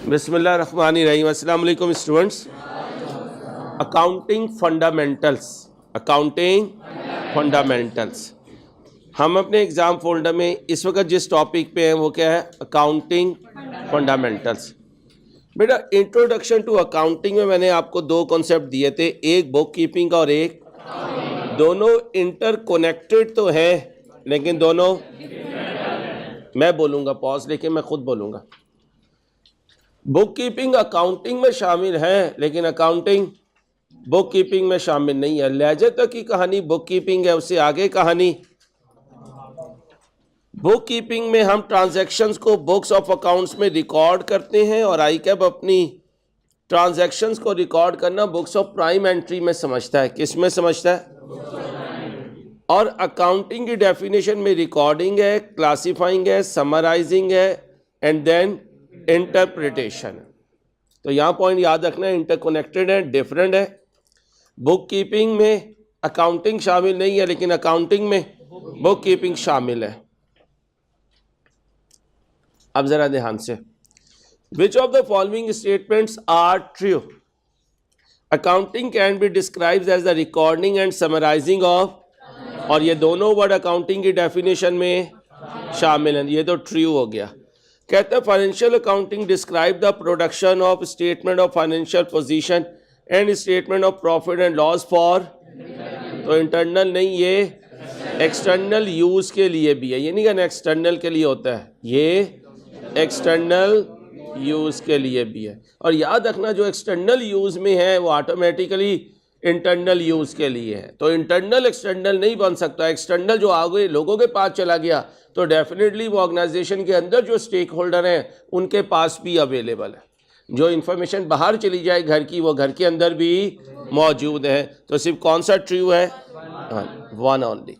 बिस्मिल्लाहिर्रहमानिर्रहीम। अस्सलाम वालेकुम स्टूडेंट्स। अकाउंटिंग फंडामेंटल्स हम अपने एग्ज़ाम फोल्डर में इस वक्त जिस टॉपिक पे हैं वो क्या है? Accounting fundamentals. बेटा इंट्रोडक्शन टू अकाउंटिंग में मैंने आपको दो कॉन्सेप्ट दिए थे, एक बुक कीपिंग और एक, दोनों इंटरकनेक्टेड तो है लेकिन दोनों, मैं बोलूँगा पॉज लेके मैं खुद बोलूँगा। बुक कीपिंग अकाउंटिंग में शामिल है लेकिन अकाउंटिंग बुक कीपिंग में शामिल नहीं है। लहजे तक की कहानी बुक कीपिंग है, उससे आगे कहानी। बुक कीपिंग में हम ट्रांजैक्शंस को बुक्स ऑफ अकाउंट्स में रिकॉर्ड करते हैं और आईकैब अपनी ट्रांजैक्शंस को रिकॉर्ड करना बुक्स ऑफ प्राइम एंट्री में समझता है। किस में समझता है? और अकाउंटिंग की डेफिनेशन में रिकॉर्डिंग है, क्लासिफाइंग है, समराइजिंग है एंड देन इंटरप्रिटेशन। तो यहाँ पॉइंट याद रखना है, इंटरकनेक्टेड है, डिफरेंट है। बुक कीपिंग में अकाउंटिंग शामिल नहीं है लेकिन अकाउंटिंग में बुक कीपिंग शामिल है। अब जरा ध्यान से, which of the following statements are true? Accounting can be described as the recording and summarising of, और ये दोनों वर्ड अकाउंटिंग की डेफिनेशन में शामिल हैं। ये तो ट्रू हो गया। कहते हैं financial accounting describe the production of statement of financial position and statement of profit and loss for, तो इंटरनल नहीं, ये एक्सटर्नल यूज के लिए भी है। ये नहीं कहना एक्सटर्नल के लिए होता है, ये एक्सटर्नल यूज के लिए भी है। और याद रखना जो एक्सटर्नल यूज में है वो ऑटोमेटिकली इंटरनल यूज के लिए है। तो इंटरनल एक्सटर्नल नहीं बन सकता। एक्सटर्नल जो आगे लोगों के पास चला गया तो डेफिनेटली वो ऑर्गेनाइजेशन के अंदर जो स्टेक होल्डर हैं उनके पास भी अवेलेबल है। जो इंफॉर्मेशन बाहर चली जाए घर की, वो घर के अंदर भी मौजूद है। तो सिर्फ कौन सा ट्रू है? One only.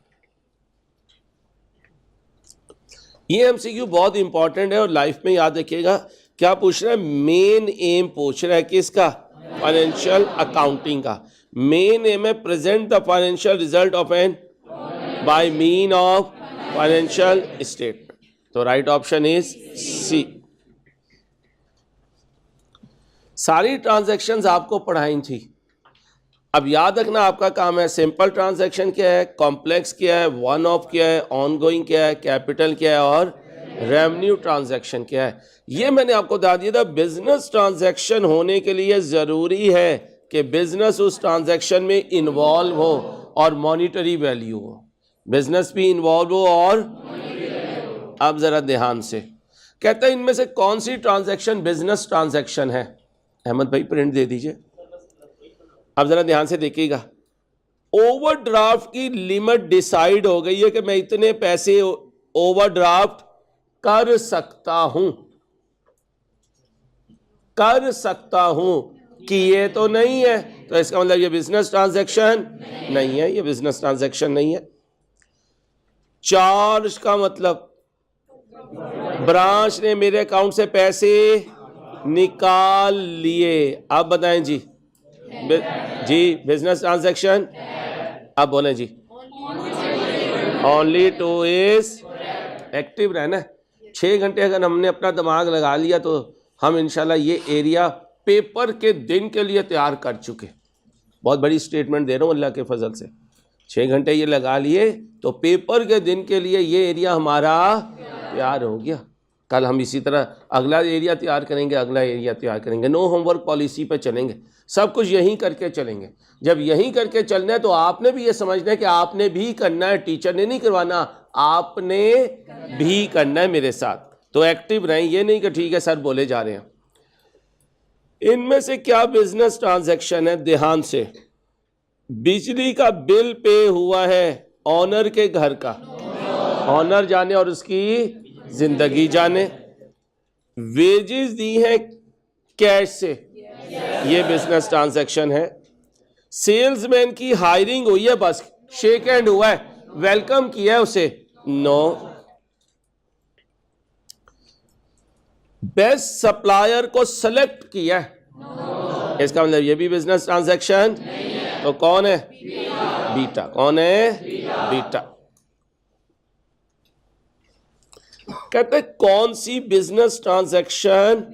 ये एमसीक्यू बहुत इंपॉर्टेंट है और लाइफ में याद रखिएगा। क्या पूछ रहा है? मेन एम पूछ रहा है किसका? फाइनेंशियल अकाउंटिंग का। मेन एम है present the financial result of an by mean of financial statement. तो राइट ऑप्शन इज सी। सारी ट्रांजैक्शंस आपको पढ़ाई थी। अब याद रखना आपका काम है, सिंपल ट्रांजैक्शन क्या है, कॉम्प्लेक्स क्या है, वन ऑफ क्या है, ऑनगोइंग क्या है, कैपिटल क्या है और रेवेन्यू ट्रांजैक्शन क्या है। ये मैंने आपको बता दिया था। बिजनेस ट्रांजैक्शन होने के लिए ज़रूरी है कि बिजनेस उस ट्रांजैक्शन में इन्वॉल्व हो और मॉनिटरी वैल्यू हो। बिजनेस भी इन्वॉल्व हो और, अब ज़रा ध्यान से, कहता है इनमें से कौन सी ट्रांजैक्शन बिजनेस ट्रांजैक्शन है? अहमद भाई प्रिंट दे दीजिए। अब ज़रा ध्यान से देखिएगा। ओवरड्राफ्ट की लिमिट डिसाइड हो गई है कि मैं इतने पैसे ओवरड्राफ्ट कर सकता हूं, किए तो नहीं है, तो इसका मतलब ये बिजनेस ट्रांजैक्शन नहीं है। ये बिजनेस ट्रांजैक्शन नहीं है। चार्ज का मतलब ब्रांच ने मेरे अकाउंट से पैसे निकाल लिए। अब बताएं जी, जी बिजनेस ट्रांजैक्शन। अब बोलें जी। ओनली टू इज एक्टिव रहना। 6 घंटे अगर हमने अपना दिमाग लगा लिया तो हम इंशाल्लाह ये एरिया पेपर के दिन के लिए तैयार कर चुके। बहुत बड़ी स्टेटमेंट दे रहा हूँ अल्लाह के फजल से। 6 घंटे ये लगा लिए तो पेपर के दिन के लिए ये एरिया हमारा तैयार हो गया। कल हम इसी तरह अगला एरिया तैयार करेंगे, अगला एरिया तैयार करेंगे। नो होमवर्क पॉलिसी पे चलेंगे, सब कुछ यहीं करके चलेंगे। जब यहीं करके चलना है तो आपने भी ये समझना है कि आपने भी करना है, टीचर ने नहीं करवाना, आपने भी करना है मेरे साथ। तो एक्टिव रहें, ये नहीं कि ठीक है सर बोले जा रहे हैं। इनमें से क्या बिजनेस ट्रांजैक्शन है? ध्यान से, बिजली का बिल पे हुआ है ऑनर के घर का, ऑनर जाने और उसकी जिंदगी जाने। वेजेस दी है कैश से, ये बिजनेस ट्रांजैक्शन है। सेल्समैन की हायरिंग हुई है, बस शेक हैंड हुआ है, वेलकम किया है उसे, नो। बेस्ट सप्लायर को सेलेक्ट किया है, इसका मतलब ये भी बिजनेस ट्रांजैक्शन। तो कौन है? बीटा। कौन है? बीटा। कहते हैं कौन सी बिजनेस ट्रांजैक्शन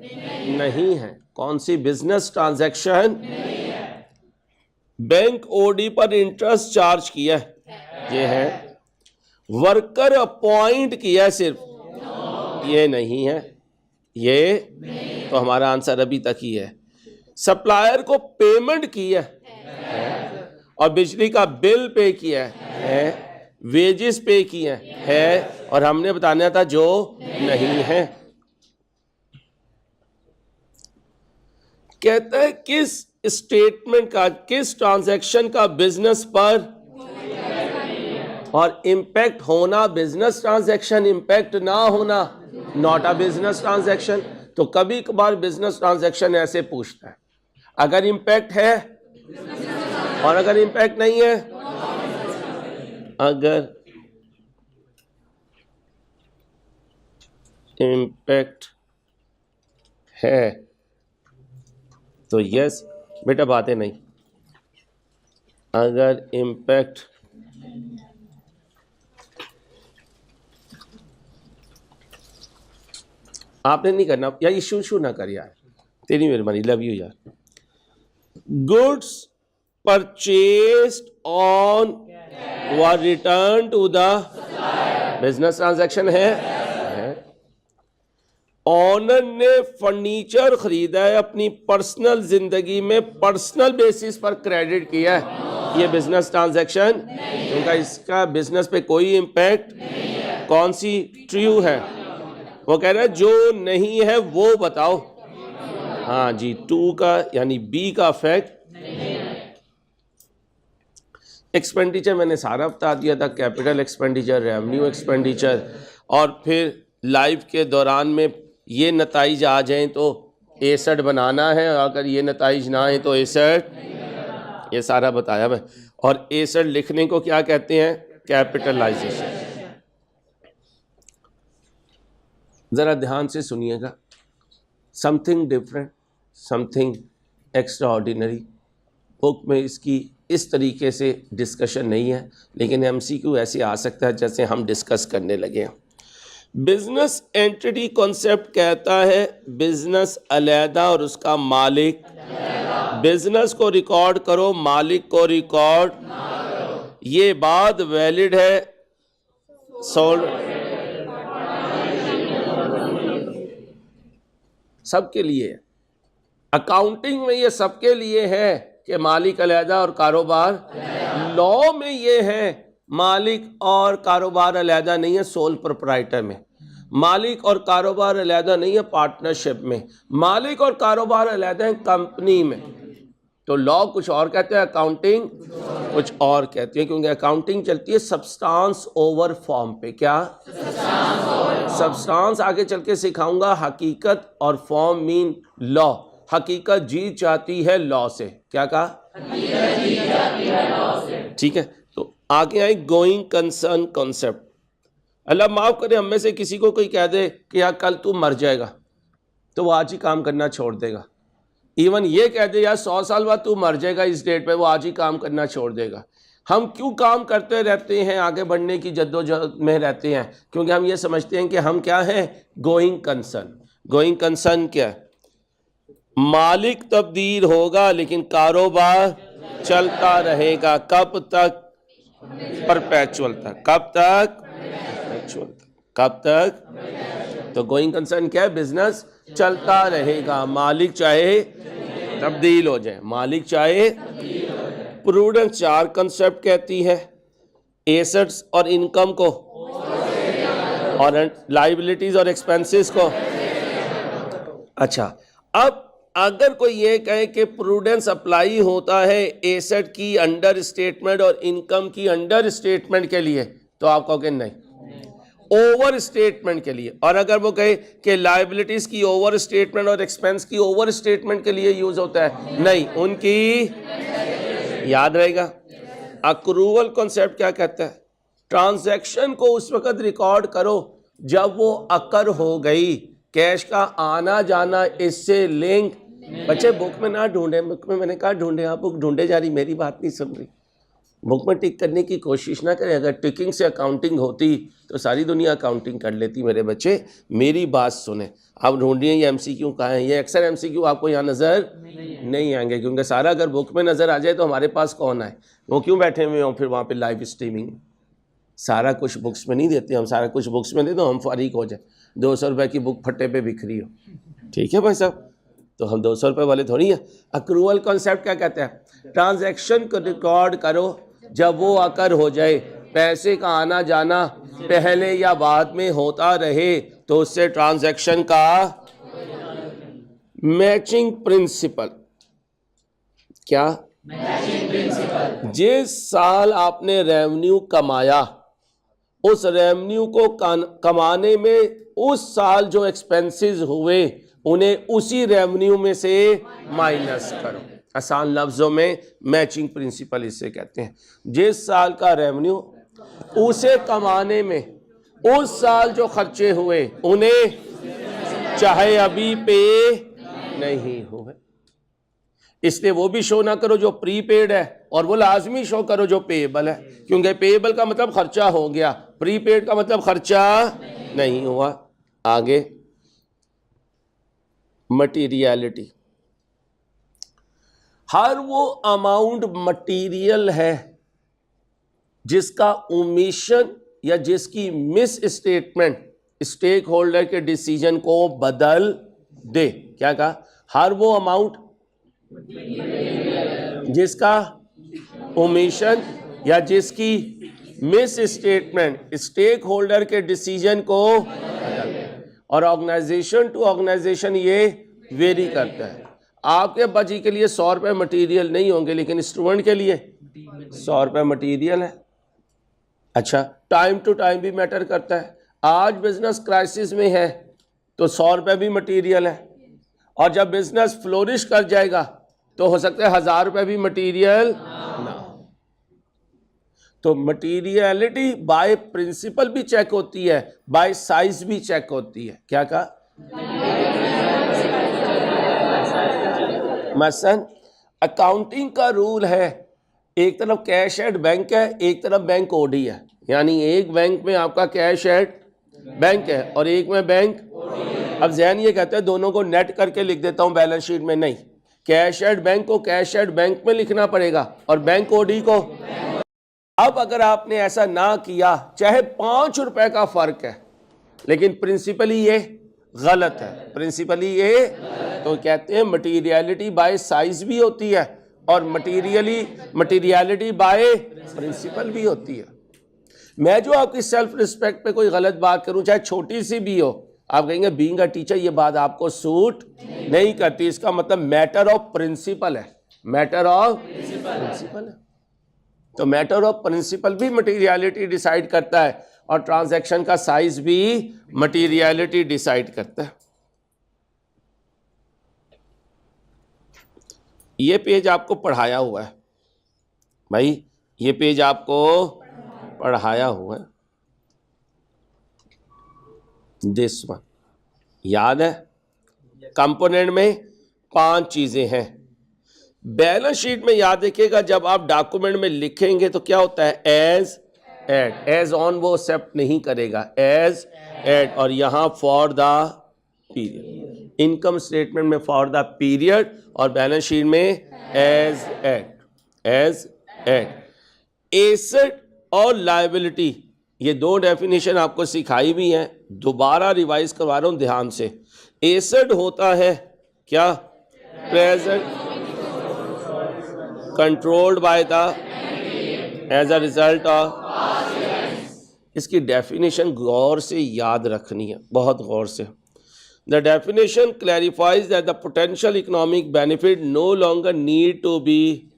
नहीं है, कौन सी बिजनेस ट्रांजैक्शन बैंक ओडी पर इंटरेस्ट चार्ज किया है, ये है। वर्कर अपॉइंट किया है सिर्फ, ये नहीं है, ये तो हमारा आंसर अभी तक ही है। सप्लायर को पेमेंट किया है और बिजली का बिल पे किया है, वेजेस पे किए है, और हमने बताना था जो नहीं है। कहता है किस स्टेटमेंट का, किस ट्रांजैक्शन का बिजनेस पर और इंपैक्ट होना बिजनेस ट्रांजैक्शन, इंपैक्ट ना होना नॉट अ बिजनेस ट्रांजैक्शन। तो कभी कभार बिजनेस ट्रांजैक्शन ऐसे पूछता है, अगर इंपैक्ट है और अगर इंपैक्ट नहीं है, अगर इंपैक्ट है तो यस बेटा, बातें नहीं। अगर इंपैक्ट आपने नहीं करना यार, इशू ना कर यार, तेरी मेहरबानी, लव यू यार। Goods purchased on a return to the business transaction है। ऑनर ने फर्नीचर खरीदा है, अपनी पर्सनल जिंदगी में पर्सनल बेसिस पर क्रेडिट किया है, ये बिजनेस ट्रांजैक्शन, क्योंकि इसका बिजनेस पे कोई इंपैक्ट कौन सी ट्रू है। वो कह रहा है जो नहीं है वो बताओ। हाँ जी, टू का यानी बी का इफेक्ट। एक्सपेंडिचर मैंने सारा बता दिया था, कैपिटल एक्सपेंडिचर, रेवेन्यू एक्सपेंडिचर, और फिर लाइफ के दौरान में ये नताइज आ जाएं तो एसेट बनाना है, अगर ये नताइज ना आए तो एसेट, ये सारा बताया मैं। और एसेट लिखने को क्या कहते हैं, कैपिटलाइजेशन। ज़रा ध्यान से सुनिएगा, something different, something extra ordinary. Book में इसकी इस तरीके से डिस्कशन नहीं है, लेकिन MCQ ऐसे आ सकता है जैसे हम डिस्कस करने लगे हैं। बिजनेस एंटिटी कॉन्सेप्ट कहता है बिजनेस अलहदा और उसका मालिक। बिजनेस को रिकॉर्ड करो, मालिक को रिकॉर्ड, ये बात वैलिड है सोल्ड सबके लिए। अकाउंटिंग में ये सबके लिए है कि मालिक अलहदा और कारोबार। लॉ में ये है मालिक और कारोबार अलहदा नहीं है, सोल प्रोप्राइटर में। मालिक और कारोबार अलहदा नहीं है, पार्टनरशिप में। मालिक और कारोबार अलहदा है, कंपनी में। तो लॉ कुछ और कहते हैं, अकाउंटिंग कुछ और कहती है, क्योंकि अकाउंटिंग चलती है सब्सटेंस ओवर फॉर्म पे। क्या सब्सटेंस आगे चल के सिखाऊंगा, हकीकत और फॉर्म मीन लॉ। हकीकत जीत जाती है लॉ से। क्या कहा, हकीकत जीत जाती है लॉ से। ठीक है, तो आगे आई गोइंग कंसर्न कॉन्सेप्ट। अल्लाह माफ करे, हम में से किसी को कोई कह दे कि यार कल तू मर जाएगा, तो वो आज ही काम करना छोड़ देगा। इवन ये कह दे यार 100 साल बाद तू मर जाएगा इस डेट पे, वो आज ही काम करना छोड़ देगा। हम क्यों काम करते रहते हैं, आगे बढ़ने की जद्दोजहद में रहते हैं, क्योंकि हम ये समझते हैं कि हम क्या हैं, गोइंग कंसर्न। गोइंग कंसर्न क्या है, मालिक तब्दील होगा लेकिन कारोबार चलता रहेगा। कब तक, परपेचुअल तक। कब तक, परपेचुअल तक। कब तक, तो गोइंग कंसर्न क्या है, बिजनेस चलता रहेगा, मालिक चाहे तब्दील हो जाए, मालिक चाहे। प्रूडेंस 4 कंसेप्ट कहती है, एसेट्स और इनकम को, और लाइबिलिटीज और एक्सपेंसेस को। अच्छा, अब अगर कोई ये कहे कि प्रूडेंस अप्लाई होता है एसेट की अंडर स्टेटमेंट और इनकम की अंडर स्टेटमेंट के लिए, तो आप कहोगे नहीं, ओवर स्टेटमेंट के लिए। और अगर वो कहे कि लायबिलिटीज की ओवर स्टेटमेंट और एक्सपेंस की ओवर स्टेटमेंट के लिए यूज होता है, नहीं, उनकी याद रहेगा। अक्रूवल कॉन्सेप्ट क्या कहता है, ट्रांजैक्शन को उस वक्त रिकॉर्ड करो जब वो अकर हो गई, कैश का आना जाना इससे लिंक। बच्चे बुक में ना ढूंढे, बुक में मैंने कहा ढूंढे, आप बुक ढूंढे जा रही, मेरी बात नहीं सुन रही। बुक में टिक करने की कोशिश ना करें। अगर टिकिंग से अकाउंटिंग होती तो सारी दुनिया अकाउंटिंग कर लेती। मेरे बच्चे मेरी बात सुने, आप ढूंढिए ये MCQ कहाँ है। ये अक्सर MCQ आपको यहाँ नज़र नहीं आएंगे, क्योंकि सारा अगर बुक में नज़र आ जाए तो हमारे पास कौन आए, वो क्यों बैठे हुए हों फिर वहाँ पे लाइव स्ट्रीमिंग। सारा कुछ बुक्स में नहीं देते हम, सारा कुछ बुक्स में दे दो हम फारिग हो जाए। 200 रुपये की बुक फट्टे पे बिखरी हो, ठीक है भाई साहब, तो हम 200 रुपये वाले थोड़ी हैं। अक्रूवल कॉन्सेप्ट क्या कहते हैं? ट्रांजैक्शन को रिकॉर्ड करो जब वो आकर हो जाए, पैसे का आना जाना पहले या बाद में होता रहे तो उससे ट्रांजैक्शन का मैचिंग प्रिंसिपल। क्या? Matching principal. जिस साल आपने रेवेन्यू कमाया उस रेवेन्यू को कमाने में उस साल जो एक्सपेंसेस हुए उन्हें उसी रेवेन्यू में से माइनस करो। आसान लफ्जों में मैचिंग प्रिंसिपल इसे कहते हैं। जिस साल का रेवेन्यू उसे कमाने में उस साल जो खर्चे हुए उन्हें चाहे अभी पे नहीं हुए, इसलिए वो भी शो ना करो जो प्रीपेड है और वो लाजमी शो करो जो पेएबल है, क्योंकि पेएबल का मतलब खर्चा हो गया, प्रीपेड का मतलब खर्चा नहीं हुआ। आगे मटीरियलिटी, हर वो अमाउंट मटीरियल है जिसका ओमिशन या जिसकी मिस स्टेटमेंट स्टेक होल्डर के डिसीजन को बदल दे। क्या कहा? हर वो अमाउंट जिसका ओमिशन या जिसकी मिस स्टेटमेंट स्टेक होल्डर के डिसीजन को, और ऑर्गेनाइजेशन टू ऑर्गेनाइजेशन ये वेरी करता है। आपके बच्ची के लिए 100 रुपये मटीरियल नहीं होंगे, लेकिन स्टूडेंट के लिए 100 रुपये मटीरियल है। अच्छा, टाइम टू टाइम भी मैटर करता है। आज बिजनेस क्राइसिस में है तो 100 रुपये भी मटीरियल है, और जब बिजनेस फ्लोरिश कर जाएगा तो हो सकता है 1000 रुपये भी मटीरियल ना हो। तो मटीरियलिटी बाय प्रिंसिपल भी चेक होती है, बाय साइज भी चेक होती है। क्या कहा? मसलन अकाउंटिंग का रूल है, एक तरफ कैश एट बैंक है, एक तरफ बैंक ओडी है, यानी एक बैंक में आपका कैश एट बैंक है और एक में बैंक। अब जहन ये कहते हैं दोनों को नेट करके लिख देता हूं बैलेंस शीट में, नहीं, कैश एट बैंक को कैश एट बैंक में लिखना पड़ेगा और बैंक ओडी को। अब अगर आपने ऐसा ना किया, चाहे 5 रुपए का फर्क है, लेकिन प्रिंसिपली ये गलत है, प्रिंसिपली ये, तो कहते हैं मटीरियलिटी बाय साइज भी होती है और मटीरियलिटी बाय प्रिंसिपल भी होती है। मैं जो आपकी सेल्फ रिस्पेक्ट पे कोई गलत बात करूं, चाहे छोटी सी भी हो, आप कहेंगे बीइंग अ टीचर ये बात आपको सूट नहीं करती, इसका मतलब मैटर ऑफ प्रिंसिपल है, मैटर ऑफ प्रिंसिपल है। तो मैटर ऑफ प्रिंसिपल भी मटीरियलिटी डिसाइड करता है और ट्रांजैक्शन का साइज भी मटीरियलिटी डिसाइड करता है। ये पेज आपको पढ़ाया हुआ है भाई, ये पेज आपको पढ़ाया हुआ है, दिस वन याद है। कंपोनेंट में 5 चीजें हैं। बैलेंस शीट में याद रखिएगा, जब आप डॉक्यूमेंट में लिखेंगे तो क्या होता है, एज एट, एज ऑन वो एक्सेप्ट नहीं करेगा, एज एट, और यहां for the period. Income statement में फॉर द पीरियड और बैलेंस शीट में as at, as at. Asset और लायबिलिटी, ये 2 डेफिनेशन आपको सिखाई भी हैं, दोबारा रिवाइज करवा रहा हूं ध्यान से। एसेट होता है क्या, present controlled by the as a result of. इसकी डेफिनेशन गौर से याद रखनी है, बहुत गौर से। The definition clarifies that the potential economic benefit no longer need to be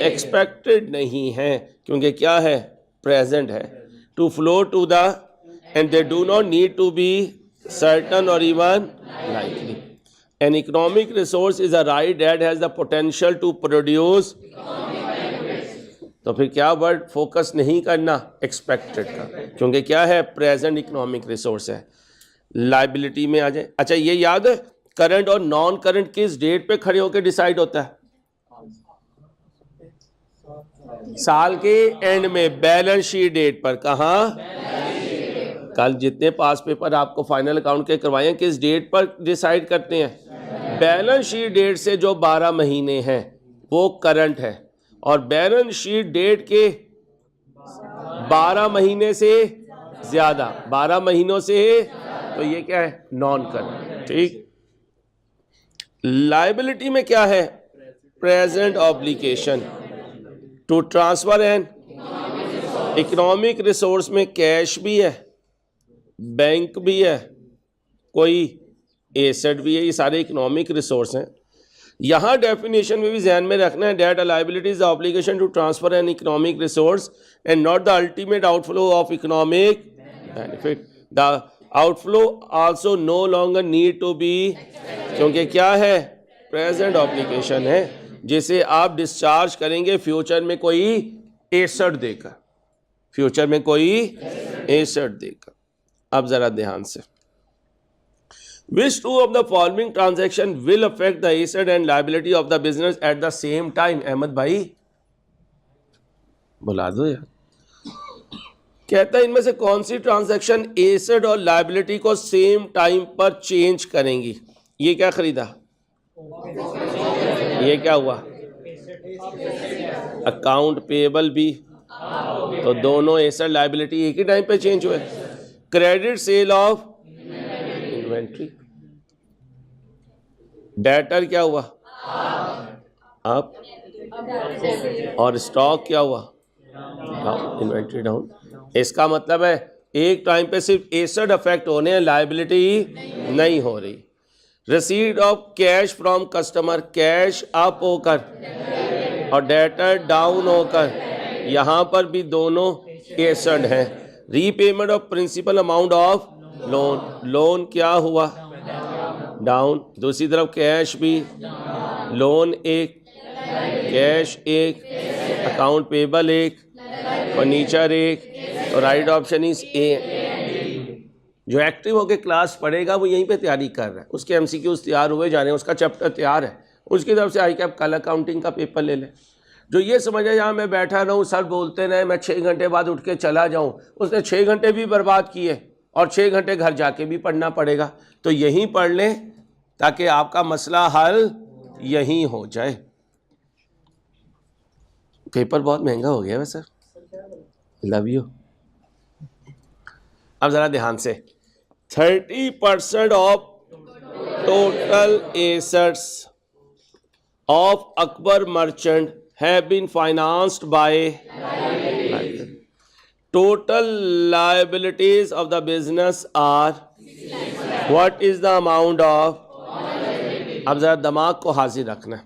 expected नहीं है, क्योंकि क्या है, प्रेजेंट है, to flow to the, and they do not need to be certain और even likely. An economic resource is a right that has the potential to produce. तो फिर क्या वर्ड फोकस नहीं करना, एक्सपेक्टेड का, क्योंकि क्या है, प्रेजेंट इकोनॉमिक रिसोर्स है। लायबिलिटी में आ जाए। अच्छा, ये याद है करंट और नॉन करंट किस डेट पे खड़े होकर डिसाइड होता है, साल के एंड में बैलेंस शीट डेट पर। कहाँ? कल जितने पास पेपर आपको फाइनल अकाउंट के करवाए हैं किस डेट पर डिसाइड करते हैं? बैलेंस शीट डेट से जो 12 महीने हैं वो करंट है, और बैलेंस शीट डेट के 12 महीने से ज्यादा, 12 महीनों से, तो ये क्या है? Non current. ठीक। लायबिलिटी में क्या है? Present obligation to transfer and economic resource में कैश भी है, बैंक भी है, कोई एसेट भी है, ये सारे इकोनॉमिक रिसोर्स हैं। यहाँ डेफिनेशन में भी ध्यान में रखना है, debt liability is the obligation to transfer an economic resource and not the ultimate outflow of economic benefit. The outflow also no longer need to be, क्योंकि क्या है? प्रेजेंट ऑब्लिगेशन है जिसे आप डिस्चार्ज करेंगे फ्यूचर में कोई एसेट देकर, फ्यूचर में कोई एसेट देकर। अब जरा ध्यान से, Which two of the following transaction will affect the asset and liability of the business at the same time? Ahmad भाई बुला दो यार। कहता है इनमें से कौन सी ट्रांजैक्शन एसेट और लायबिलिटी को सेम टाइम पर चेंज करेंगी? ये क्या खरीदा? ये क्या हुआ? अकाउंट पेबल भी, तो दोनों एसेट लायबिलिटी एक ही टाइम पे चेंज हुए। Credit sale of inventory, debtor क्या हुआ? अप, और स्टॉक क्या हुआ? Down, inventory down. इसका मतलब है एक टाइम पे सिर्फ एसेट अफेक्ट होने हैं, लायबिलिटी नहीं हो रही। Receipt of cash from customer, cash up होकर और डेटर डाउन होकर, यहाँ पर भी दोनों एसेट हैं। Repayment of principal amount of loan, loan क्या हुआ? डाउन। दूसरी तरफ कैश भी, लोन एक, कैश एक, अकाउंट पेबल एक, फर्नीचर एक, तो राइट ऑप्शन इज ए। जो एक्टिव होकर क्लास पढ़ेगा वो यहीं पे तैयारी कर रहा है, उसके एमसीक्यूज तैयार हुए जा रहे हैं, उसका चैप्टर तैयार है, उसकी तरफ से आई कि आप कल अकाउंटिंग का पेपर ले लें। जो ये समझे यहाँ मैं बैठा रहूँ, सर बोलते रहे, मैं 6 घंटे बाद उठ के चला जाऊँ, उसने 6 घंटे भी बर्बाद किए और 6 घंटे घर जाके भी पढ़ना पड़ेगा। तो यहीं पढ़ लें ताकि आपका मसला हल यहीं हो जाए। पेपर बहुत महंगा हो गया है सर, लव यू। अब ज़रा ध्यान से, 30% of total assets of Akbar merchant have been financed by, total liabilities of the business are, what is the amount of. अब जरा दिमाग को हाजिर रखना,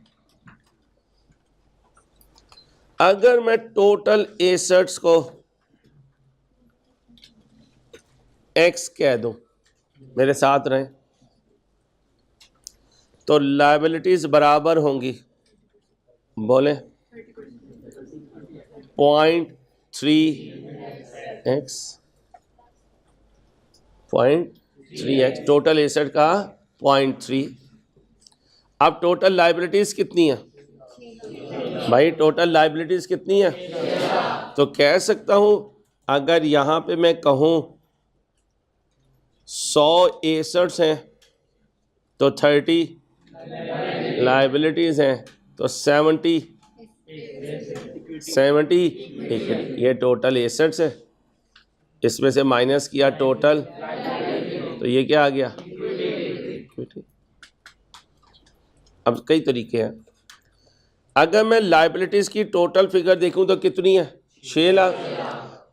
अगर मैं टोटल एसेट्स को एक्स कह दूं, मेरे साथ रहें, तो लायबिलिटीज बराबर होंगी, बोले 0.3x, 0.3x टोटल एसेट का 0.3। अब टोटल लायबिलिटीज कितनी है भाई? टोटल लायबिलिटीज कितनी है? तो कह सकता हूं, अगर यहां पे मैं कहूं 100 एसेट्स हैं तो 30 लायबिलिटीज हैं, तो 70 इक्विटी। ये टोटल एसेट्स है, इसमें से माइनस किया टोटल, तो ये क्या आ गया? इक्विटी। अब कई तरीके हैं, अगर मैं लायबिलिटीज की टोटल फिगर देखूं तो कितनी है? 6 लाख।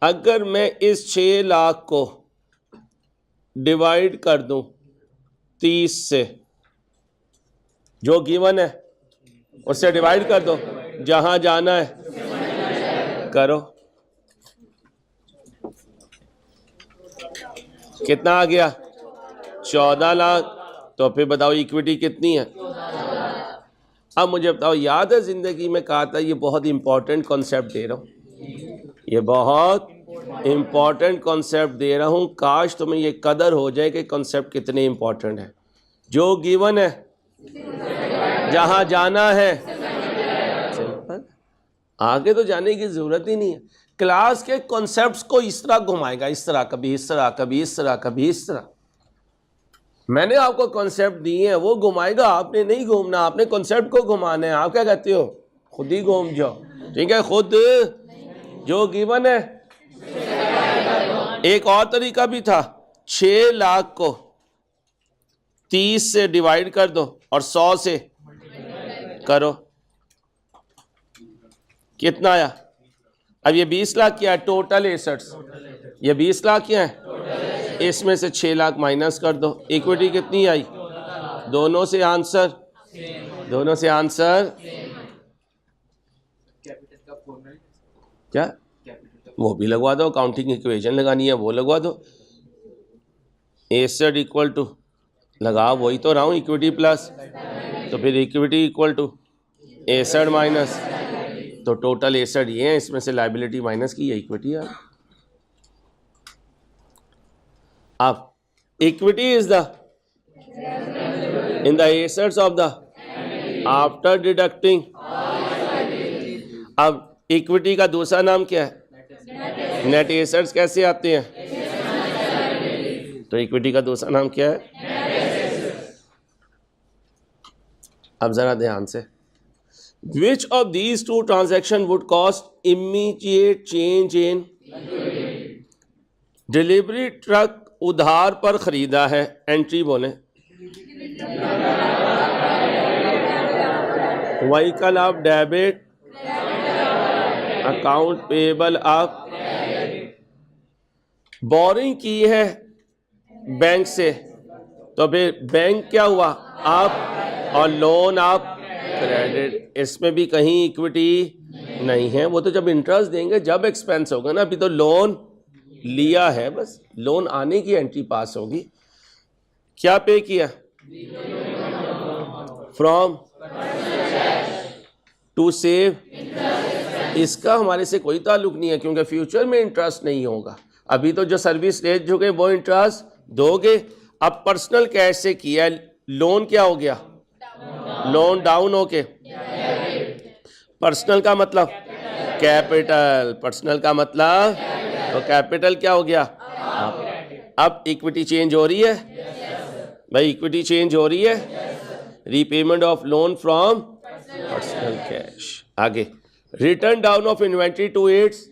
अगर मैं इस 6 लाख को डिवाइड कर दूं 30 से, जो गिवन है उससे डिवाइड कर दो, जहां जाना है करो। कितना आ गया? 14 लाख। तो फिर बताओ इक्विटी कितनी है? अब मुझे बताओ, याद है जिंदगी में कहा था ये बहुत इंपॉर्टेंट कॉन्सेप्ट दे रहा हूँ, ये बहुत इंपॉर्टेंट कॉन्सेप्ट दे रहा हूँ, काश तुम्हें ये कदर हो जाए कि कॉन्सेप्ट कितने इंपॉर्टेंट है। जो गिवन है, जहाँ जाना है, सिंपल। आगे तो जाने की ज़रूरत ही नहीं है। क्लास के कॉन्सेप्ट्स को इस तरह घुमाएगा, इस तरह, कभी इस तरह, कभी इस तरह, कभी इस तरह। मैंने आपको कॉन्सेप्ट दिए हैं, वो घुमाएगा, आपने नहीं घूमना, आपने कॉन्सेप्ट को घुमाना है। आप क्या कहते हो? खुद ही घूम जाओ, ठीक है? खुद जो गिवन है। एक और तरीका भी था, 6 लाख को 30 से डिवाइड कर दो और 100 से करो, कितना आया? अब ये 20 लाख क्या है? Total assets. ये 20 लाख क्या है? इसमें से 6 लाख माइनस कर दो, इक्विटी कितनी आई? दोनों से आंसर, दोनों से आंसर क्या? वो भी लगवा दो, काउंटिंग इक्वेशन लगानी है वो लगवा दो। एसेट इक्वल टू, लगाओ, वही तो रहा हूँ, इक्विटी प्लस, तो फिर equity equal to asset minus, तो टोटल एसेट ये है, इसमें से लायबिलिटी माइनस की, है इक्विटी है। अब equity is the in the assets of the after deducting. अब इक्विटी का दूसरा नाम क्या है? नेट एसेट्स कैसे आते हैं? तो इक्विटी का दूसरा नाम क्या है? अब जरा ध्यान से, which of these two transaction would cost immediate change in? Delivery truck उधार पर खरीदा है, एंट्री बोले। Vehicle of debit, account payable of. Boring की है बैंक से, तो फिर बैंक क्या हुआ? आप, और लोन आप क्रेडिट। इसमें भी कहीं इक्विटी नहीं है, वो तो जब इंटरेस्ट देंगे जब एक्सपेंस होगा ना। अभी तो लोन लिया है, बस लोन आने की एंट्री पास होगी। क्या पे किया? From to save. इसका हमारे से कोई ताल्लुक नहीं है, क्योंकि फ्यूचर में इंटरेस्ट नहीं होगा। अभी तो जो सर्विस रेट जो गए वो इंटरेस्ट दोगे। अब पर्सनल कैश से किया, लोन क्या हो गया? लोन डाउन होके, पर्सनल का मतलब कैपिटल, पर्सनल का मतलब तो कैपिटल क्या हो गया? अब इक्विटी चेंज हो रही है भाई, इक्विटी चेंज हो रही है। Repayment of loan from personal cash. आगे, return down of inventory to its,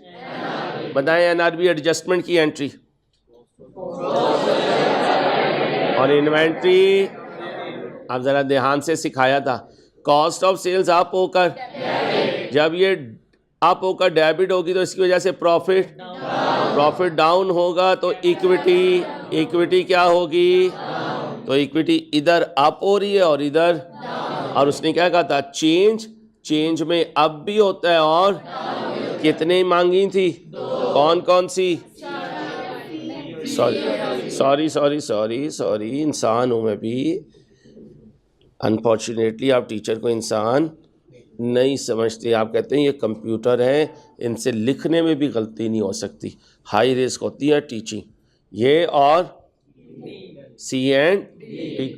बताएं एनआरबी एडजस्टमेंट की एंट्री। और इन्वेंट्री, अब जरा ध्यान से सिखाया था, कॉस्ट ऑफ सेल्स अप होकर, जब ये अप होकर डेबिट होगी तो इसकी वजह से प्रॉफिट, प्रॉफिट डाउन होगा तो इक्विटी, इक्विटी क्या होगी? तो इक्विटी इधर अप हो रही है और इधर, और उसने क्या कहा था? चेंज, चेंज में अप भी होता है और कितने मांगी थी? कौन कौन सी? सॉरी, इंसान हूं मैं भी। अनफॉर्चुनेटली आप टीचर को इंसान नहीं समझते, आप कहते हैं ये कंप्यूटर है, इनसे लिखने में भी गलती नहीं हो सकती। हाई रिस्क होती है टीचिंग, ये और सी एंड डी।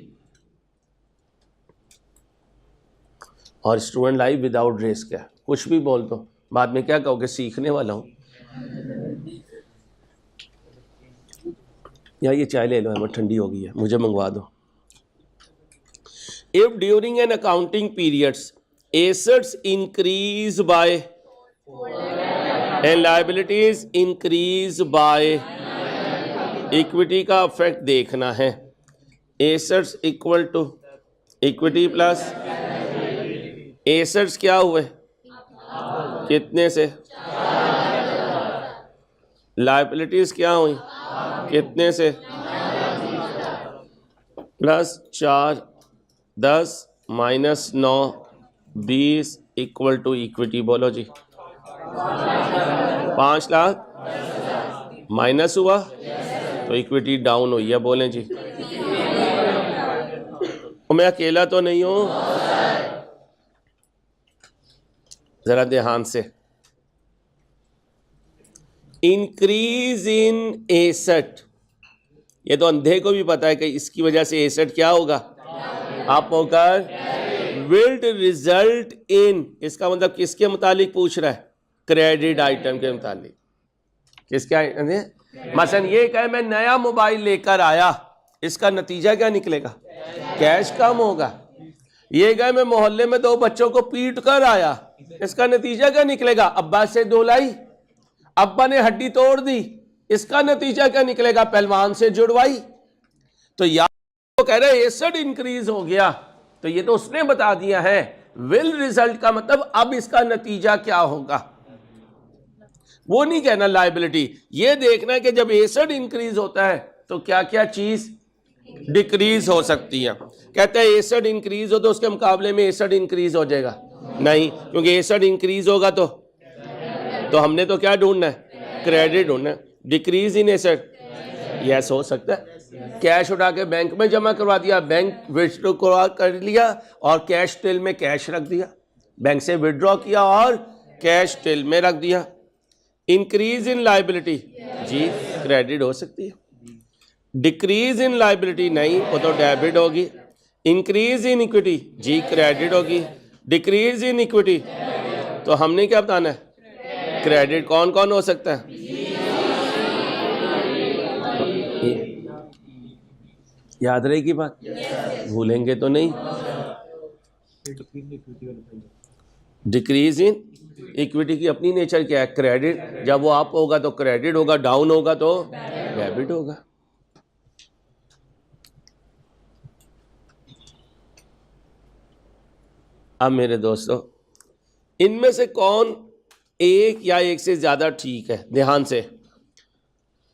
और स्टूडेंट लाइफ विदाउट रिस्क है, कुछ भी बोल दो, बाद में क्या कहोगे? सीखने वाला हूँ। या ये चाय ले लो, हमें ठंडी हो गई है, मुझे मंगवा दो। If during an accounting periods assets increase by and liabilities increase by, equity का इफेक्ट देखना है। assets equal to equity plus, assets क्या हुए? कितने से? liabilities क्या हुई? कितने से? Plus 4, 10 minus 9, 20 equal to equity. बोलो जी, 5 लाख माइनस हुआ तो इक्विटी डाउन हुई है। बोलें जी, मैं अकेला तो नहीं हूं, जरा ध्यान से। इंक्रीज इन एसेट, ये तो अंधे को भी पता है कि इसकी वजह से एसेट क्या होगा? अप होकर विल रिजल्ट इन, इसका मतलब किसके मुतालिक पूछ रहा है? क्रेडिट आइटम के मुतालिक। किसके आइटम? मसलन ये कहे मैं नया मोबाइल लेकर आया, इसका नतीजा क्या निकलेगा? कैश कम होगा। ये कहे मैं मोहल्ले में 2 बच्चों को पीट कर आया, इसका नतीजा क्या निकलेगा? अब्बा से धुलाई, अब्बा ने हड्डी तोड़ दी, इसका नतीजा क्या निकलेगा? पहलवान से जुड़वाई। तो या तो कह रहे एसेट इंक्रीज हो गया, तो ये तो उसने बता दिया है। विल रिजल्ट का मतलब अब इसका नतीजा क्या होगा, वो नहीं कहना लायबिलिटी। ये देखना है कि जब एसेट इंक्रीज होता है तो क्या क्या चीज डिक्रीज हो सकती है। कहते हैं एसेट इंक्रीज हो तो उसके मुकाबले में एसेट इंक्रीज हो जाएगा? नहीं, क्योंकि एसेट इंक्रीज होगा तो हमने तो क्या ढूंढना है? क्रेडिट ढूंढना है। डिक्रीज इन एसेट, यस हो सकता है। कैश उठा के बैंक में जमा करवा दिया, बैंक विड्रॉ कर लिया और कैश टिल में कैश रख दिया, बैंक से विड्रॉ किया और कैश टिल में रख दिया। इंक्रीज इन लायबिलिटी, जी क्रेडिट हो सकती है। डिक्रीज इन लायबिलिटी, नहीं, वो तो डेबिट होगी। इंक्रीज इन इक्विटी, जी क्रेडिट होगी। डिक्रीज इन इक्विटी, तो हमने क्या बताना है? क्रेडिट। कौन कौन हो सकता है? याद रहेगी बात? भूलेंगे तो नहीं। डिक्रीज इन इक्विटी की अपनी नेचर क्या है? क्रेडिट। जब वो अप होगा तो क्रेडिट होगा, डाउन होगा तो डेबिट होगा। अब मेरे दोस्तों, इनमें से कौन एक या एक से ज्यादा ठीक है? ध्यान से।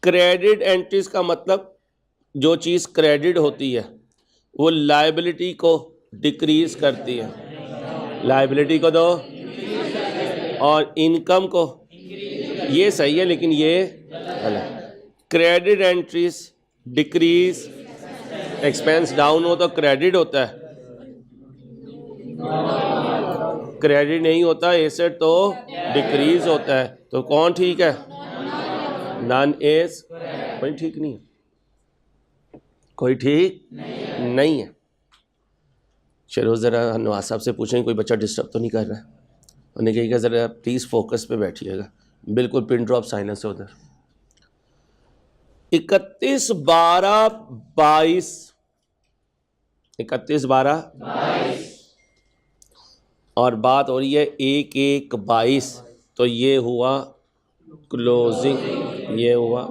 क्रेडिट एंट्रीज का मतलब जो चीज क्रेडिट होती है वो लायबिलिटी को डिक्रीज करती है, लायबिलिटी को दो, और इनकम को, ये सही है लेकिन ये गलत। Credit entries decrease, expense down हो तो क्रेडिट होता है, क्रेडिट नहीं होता एसेट तो डिक्रीज होता है। तो कौन ठीक है? Non S. कोई ठीक नहीं है, कोई ठीक नहीं है। चलो ज़रा नवाज साहब से पूछें कोई बच्चा डिस्टर्ब तो नहीं कर रहा है। उन्हें कहेगा ज़रा प्लीज़ फोकस पे बैठिएगा, बिल्कुल पिन ड्रॉप साइलेंस है उधर। 31/12/22, 31/12/22 और बात हो रही है 1/1/22, तो ये हुआ क्लोजिंग, ये हुआ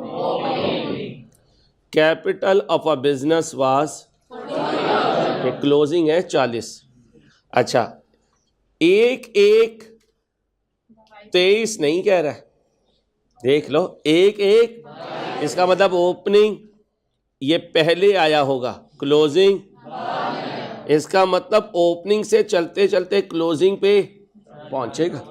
capital of a business was, closing है 40। अच्छा, 1/1/23 नहीं कह रहा है, देख लो 1/1, इसका मतलब ओपनिंग ये पहले आया होगा, क्लोजिंग इसका मतलब ओपनिंग से चलते चलते क्लोजिंग पे पहुंचेगा।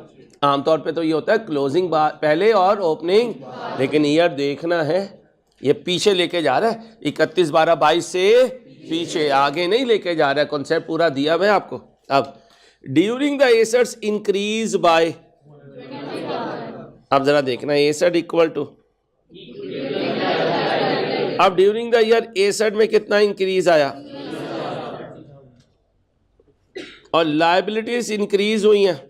आमतौर पे तो ये होता है क्लोजिंग पहले और ओपनिंग, लेकिन ईयर देखना है, ये पीछे लेके जा रहा है। 31/12/22 से पीछे, आगे नहीं लेके जा रहा है। कॉन्सेप्ट पूरा दिया हुआ है आपको। अब during the assets increase by, अब जरा देखना एसेट इक्वल टू, अब ड्यूरिंग द ईयर एसेट में कितना इंक्रीज आया और लायबिलिटीज इंक्रीज हुई हैं।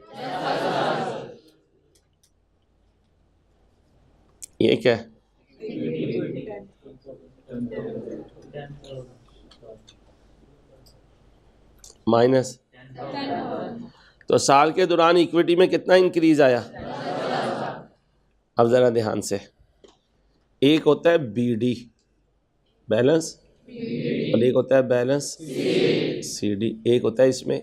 ये क्या है? माइनस, तो साल के दौरान इक्विटी में कितना इंक्रीज आया? अब जरा ध्यान से, एक होता है बीडी बैलेंस और एक होता है बैलेंस सीडी। एक होता है इसमें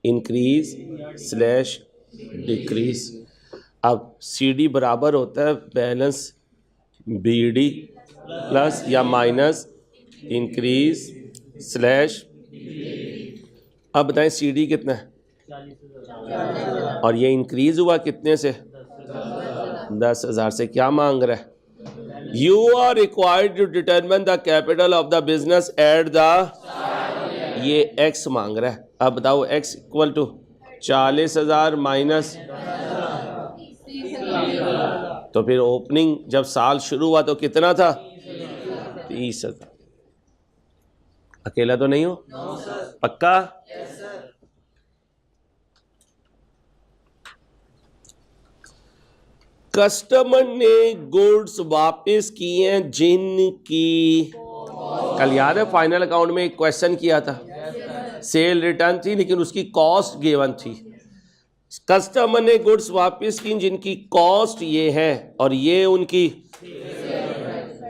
इंक्रीज स्लैश डिक्रीज। अब सीडी बराबर होता है बैलेंस बीडी प्लस या माइनस इंक्रीज स्लैश। अब बताएं सीडी कितना है और ये इंक्रीज हुआ कितने से? 10,000 से। क्या मांग रहा है? You are required to determine the capital of the business at the, ये एक्स मांग रहा है। अब बताओ एक्स इक्वल टू 40,000 माइनस, तो फिर ओपनिंग जब साल शुरू हुआ तो कितना था? 30,000। अकेला तो नहीं हो? पक्का? कस्टमर ने गुड्स वापस किए हैं जिनकी, कल याद है फाइनल अकाउंट में एक क्वेश्चन किया था, सेल रिटर्न थी लेकिन उसकी कॉस्ट गिवन थी। कस्टमर ने गुड्स वापस की जिनकी कॉस्ट ये है और ये उनकी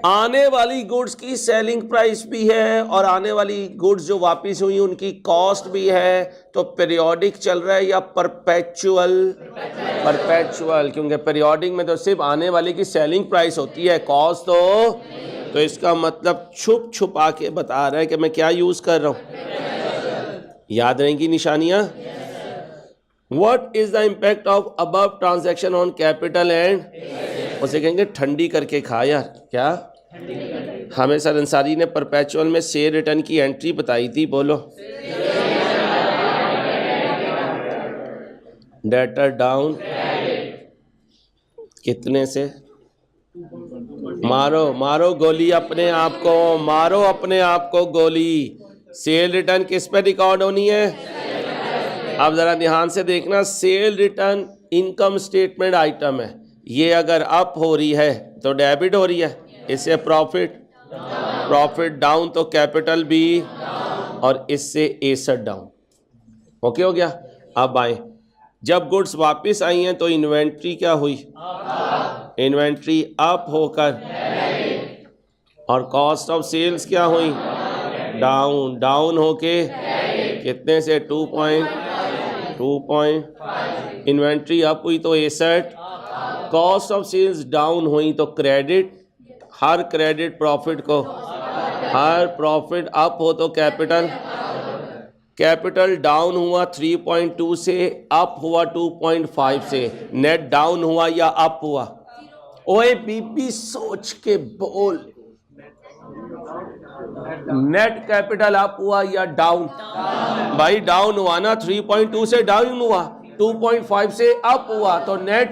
आने वाली गुड्स की सेलिंग प्राइस भी है और आने वाली गुड्स जो वापस हुई उनकी कॉस्ट भी है। तो पीरियोडिक चल रहा है या परपेचुअल? परपेचुअल, क्योंकि पीरियोडिक में तो सिर्फ आने वाली की सेलिंग प्राइस होती है, कॉस्ट तो इसका मतलब छुप छुपा के बता रहा है कि मैं क्या यूज कर रहा हूं। याद रहेंगी निशानियां। What is the impact of above transaction on capital and, उसे कहेंगे ठंडी करके खा यार। क्या हमें सर अंसारी ने परपेचुअल में शेयर रिटर्न की एंट्री बताई थी, बोलो। डेटर डाउन कितने से? मारो मारो गोली अपने आप को, मारो अपने आप को गोली। सेल रिटर्न किस पे रिकॉर्ड होनी है? अब जरा ध्यान से देखना, cell return income statement item है, ये अगर अप हो रही है तो डेबिट हो रही है, इससे प्रॉफिट, प्रॉफिट डाउन तो कैपिटल भी, और इससे एसेट डाउन। ओके हो गया। अब आए, जब गुड्स वापस आई हैं तो इन्वेंट्री क्या हुई? इन्वेंट्री अप होकर, और कॉस्ट ऑफ सेल्स क्या हुई? डाउन, डाउन होके कितने से? 2.5। इन्वेंट्री अप हुई तो asset, cost of sales down हुई तो क्रेडिट। हर क्रेडिट प्रॉफिट को, हर प्रॉफिट अप हो तो कैपिटल, कैपिटल डाउन हुआ 3.2 से, अप हुआ 2.5 से, नेट डाउन हुआ या अप हुआ? ओए बीबी सोच के बोल, नेट कैपिटल अप हुआ या डाउन? भाई डाउन हुआ ना, 3.2 से डाउन हुआ, 2.5 से अप हुआ तो नेट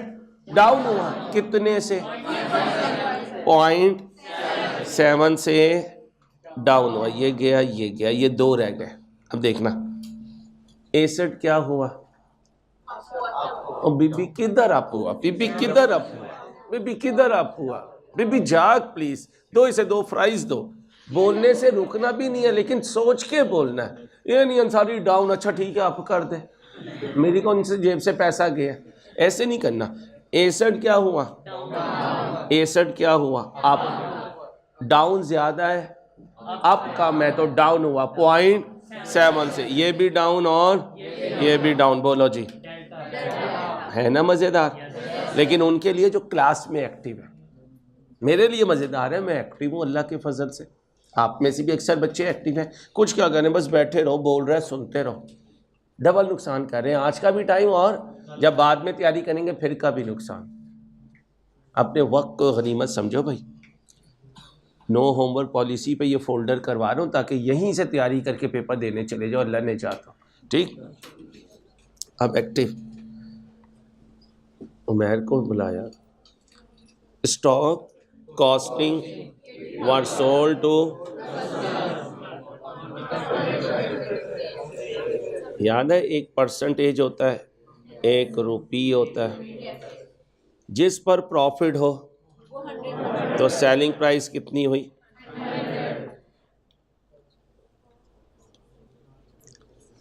डाउन हुआ। कितने से? 0.7 से डाउन हुआ। ये गया, ये गया, ये दो रह गए। अब देखना एसेट क्या हुआ? और बीबी किधर अप हुआ? बीबी किधर अप हुआ? बीबी किधर अप हुआ? बीबी जाग प्लीज, दो इसे दो फ्राइज दो। बोलने से रुकना भी नहीं है लेकिन सोच के बोलना है। ये नहीं अंसारी डाउन, अच्छा ठीक है आप कर दे, मेरी कौन से जेब से पैसा गया, ऐसे नहीं करना। एसेट क्या हुआ? एसेट क्या हुआ? अप। डाउन ज्यादा है, अप कम है तो डाउन हुआ 0.7 से। ये भी डाउन और ये भी डाउन। बोलो जी, है ना मजेदार? लेकिन उनके लिए जो क्लास में एक्टिव है, मेरे लिए मजेदार है, मैं एक्टिव हूँ अल्लाह के फजल से। आप में से भी अक्सर बच्चे एक्टिव हैं, कुछ क्या करें, बस बैठे रहो, बोल रहे सुनते रहो, डबल नुकसान कर रहे हैं। आज का भी टाइम और जब बाद में तैयारी करेंगे फिर का भी नुकसान। अपने वक्त को गनीमत समझो भाई। नो होमवर्क पॉलिसी पे ये फोल्डर करवा रहा हूँ ताकि यहीं से तैयारी करके पेपर देने चले जाओ, अल्लाह ने चाहता। ठीक, अब एक्टिव उमैर को बुलाया। Stock costing were sold to, याद है 1% होता है, 1 रुपये होता है। जिस पर प्रॉफिट हो तो सेलिंग प्राइस कितनी हुई?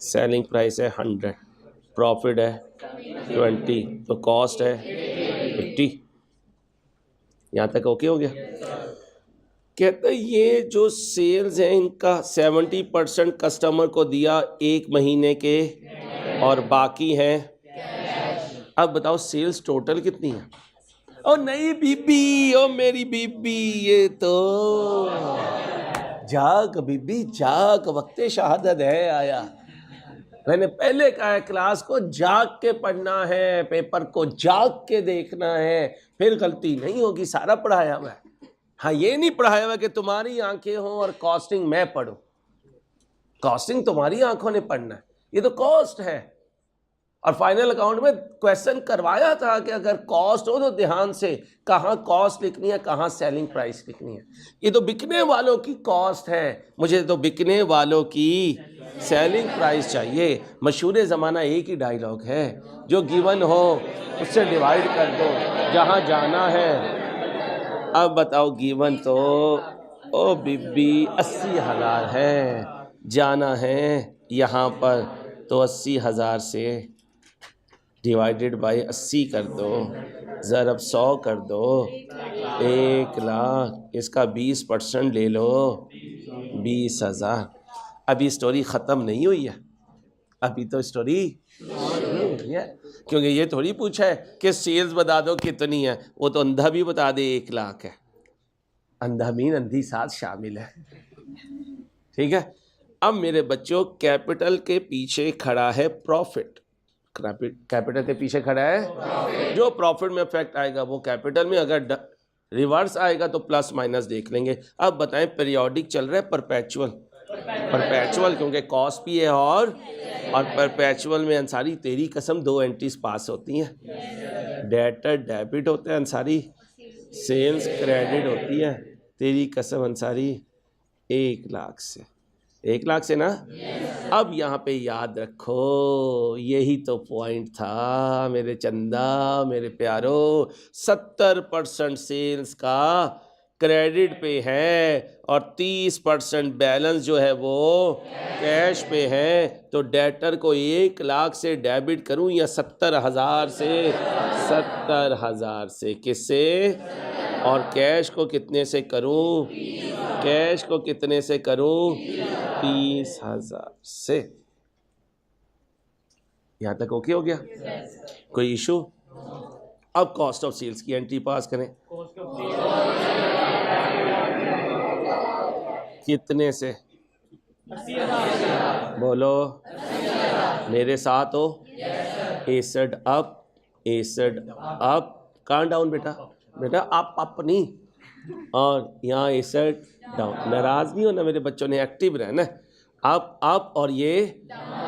सेलिंग प्राइस है 100, प्रॉफिट है 20, तो कॉस्ट है 50। यहाँ तक ओके हो गया? कहते ये जो सेल्स हैं इनका 70% कस्टमर को दिया 1 महीने के और बाकी है। अब बताओ सेल्स टोटल कितनी है? ओ नहीं बीबी, ओ मेरी बीबी, ये तो जाग बीबी जाग, वक्ते शहादत है आया। मैंने पहले कहा है क्लास को जाग के पढ़ना है, पेपर को जाग के देखना है, फिर गलती नहीं होगी। सारा पढ़ाया हुआ है। हाँ ये नहीं पढ़ाया हुआ कि तुम्हारी आंखें हों और कॉस्टिंग मैं पढ़ूं। कॉस्टिंग तुम्हारी आंखों ने पढ़ना है, ये तो कॉस्ट है। और फाइनल अकाउंट में क्वेश्चन करवाया था कि अगर कॉस्ट हो तो ध्यान से कहाँ कॉस्ट लिखनी है, कहाँ सेलिंग प्राइस लिखनी है। ये तो बिकने वालों की कॉस्ट है, मुझे तो बिकने वालों की सेलिंग प्राइस चाहिए। मशहूर ज़माना एक ही डायलॉग है, जो गिवन हो उससे डिवाइड कर दो, जहाँ जाना है। अब बताओ, गिवन तो ओ बीबी 80,000 है, जाना है यहाँ पर तो 80,000 से डिवाइडेड बाय 80 कर दो, ज़रब 100 कर दो, 1 लाख, इसका 20% ले लो, 20,000। अभी स्टोरी ख़त्म नहीं हुई है, अभी तो स्टोरी नहीं हुई है, क्योंकि ये थोड़ी पूछा है कि सेल्स बता दो कितनी है, वो तो अंधा भी बता दे 1 लाख है। अंधा मीन अंधी साथ शामिल है, ठीक है। अब मेरे बच्चों, कैपिटल के पीछे खड़ा है प्रॉफिट। कैपिटल के पीछे खड़ा है जो प्रॉफिट में इफेक्ट आएगा वो कैपिटल में, अगर रिवर्स आएगा तो प्लस माइनस देख लेंगे। अब बताएं, पीरियोडिक चल रहा है परपेचुअल? परपेचुअल, क्योंकि कॉस्ट भी है और परपेचुअल में अंसारी तेरी कसम 2 एंट्रीज पास होती हैं। डेटर डेबिट होता है अंसारी, सेल्स क्रेडिट होती है। तेरी कसम अंसारी 1 लाख से, 1 लाख से ना। अब यहाँ पे याद रखो, यही तो पॉइंट था मेरे चंदा, मेरे प्यारो। 70% सेल्स का क्रेडिट पे है और 30% बैलेंस जो है वो कैश पे है। तो डेटर को 1 लाख से डेबिट करूं या 70,000 से? 70,000 से। किससे? और कैश को कितने से करूं? कैश को कितने से करूं? 30,000 से। यहां तक ओके हो गया? कोई इशू? अब कॉस्ट ऑफ सेल्स की एंट्री पास करें। कितने से? बोलो, मेरे साथ हो। एसेट अप, एसेट अप, कहाँ डाउन बेटा? बेटा अप नहीं, और यहाँ एसेट डाउन। नाराज नहीं होना मेरे बच्चों ने, एक्टिव रहना। अप और ये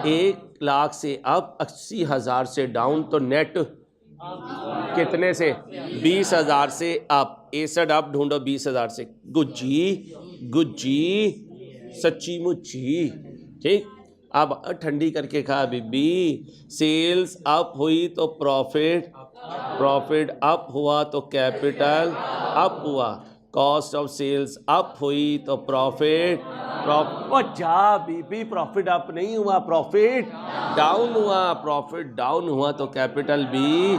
1 लाख से अप, 80,000 से डाउन, तो नेट कितने से? 20,000 से अप। एसेट अप ढूंढो 20,000 से। गुज्जी सच्ची मुच्ची, ठीक। अब ठंडी करके खा बीबी। सेल्स अप हुई तो प्रॉफिट अप हुआ तो कैपिटल अप हुआ। कॉस्ट ऑफ सेल्स अप हुई तो प्रॉफिट जा बीबी, प्रॉफिट अप नहीं हुआ, प्रॉफिट डाउन हुआ। प्रॉफिट डाउन हुआ तो कैपिटल भी।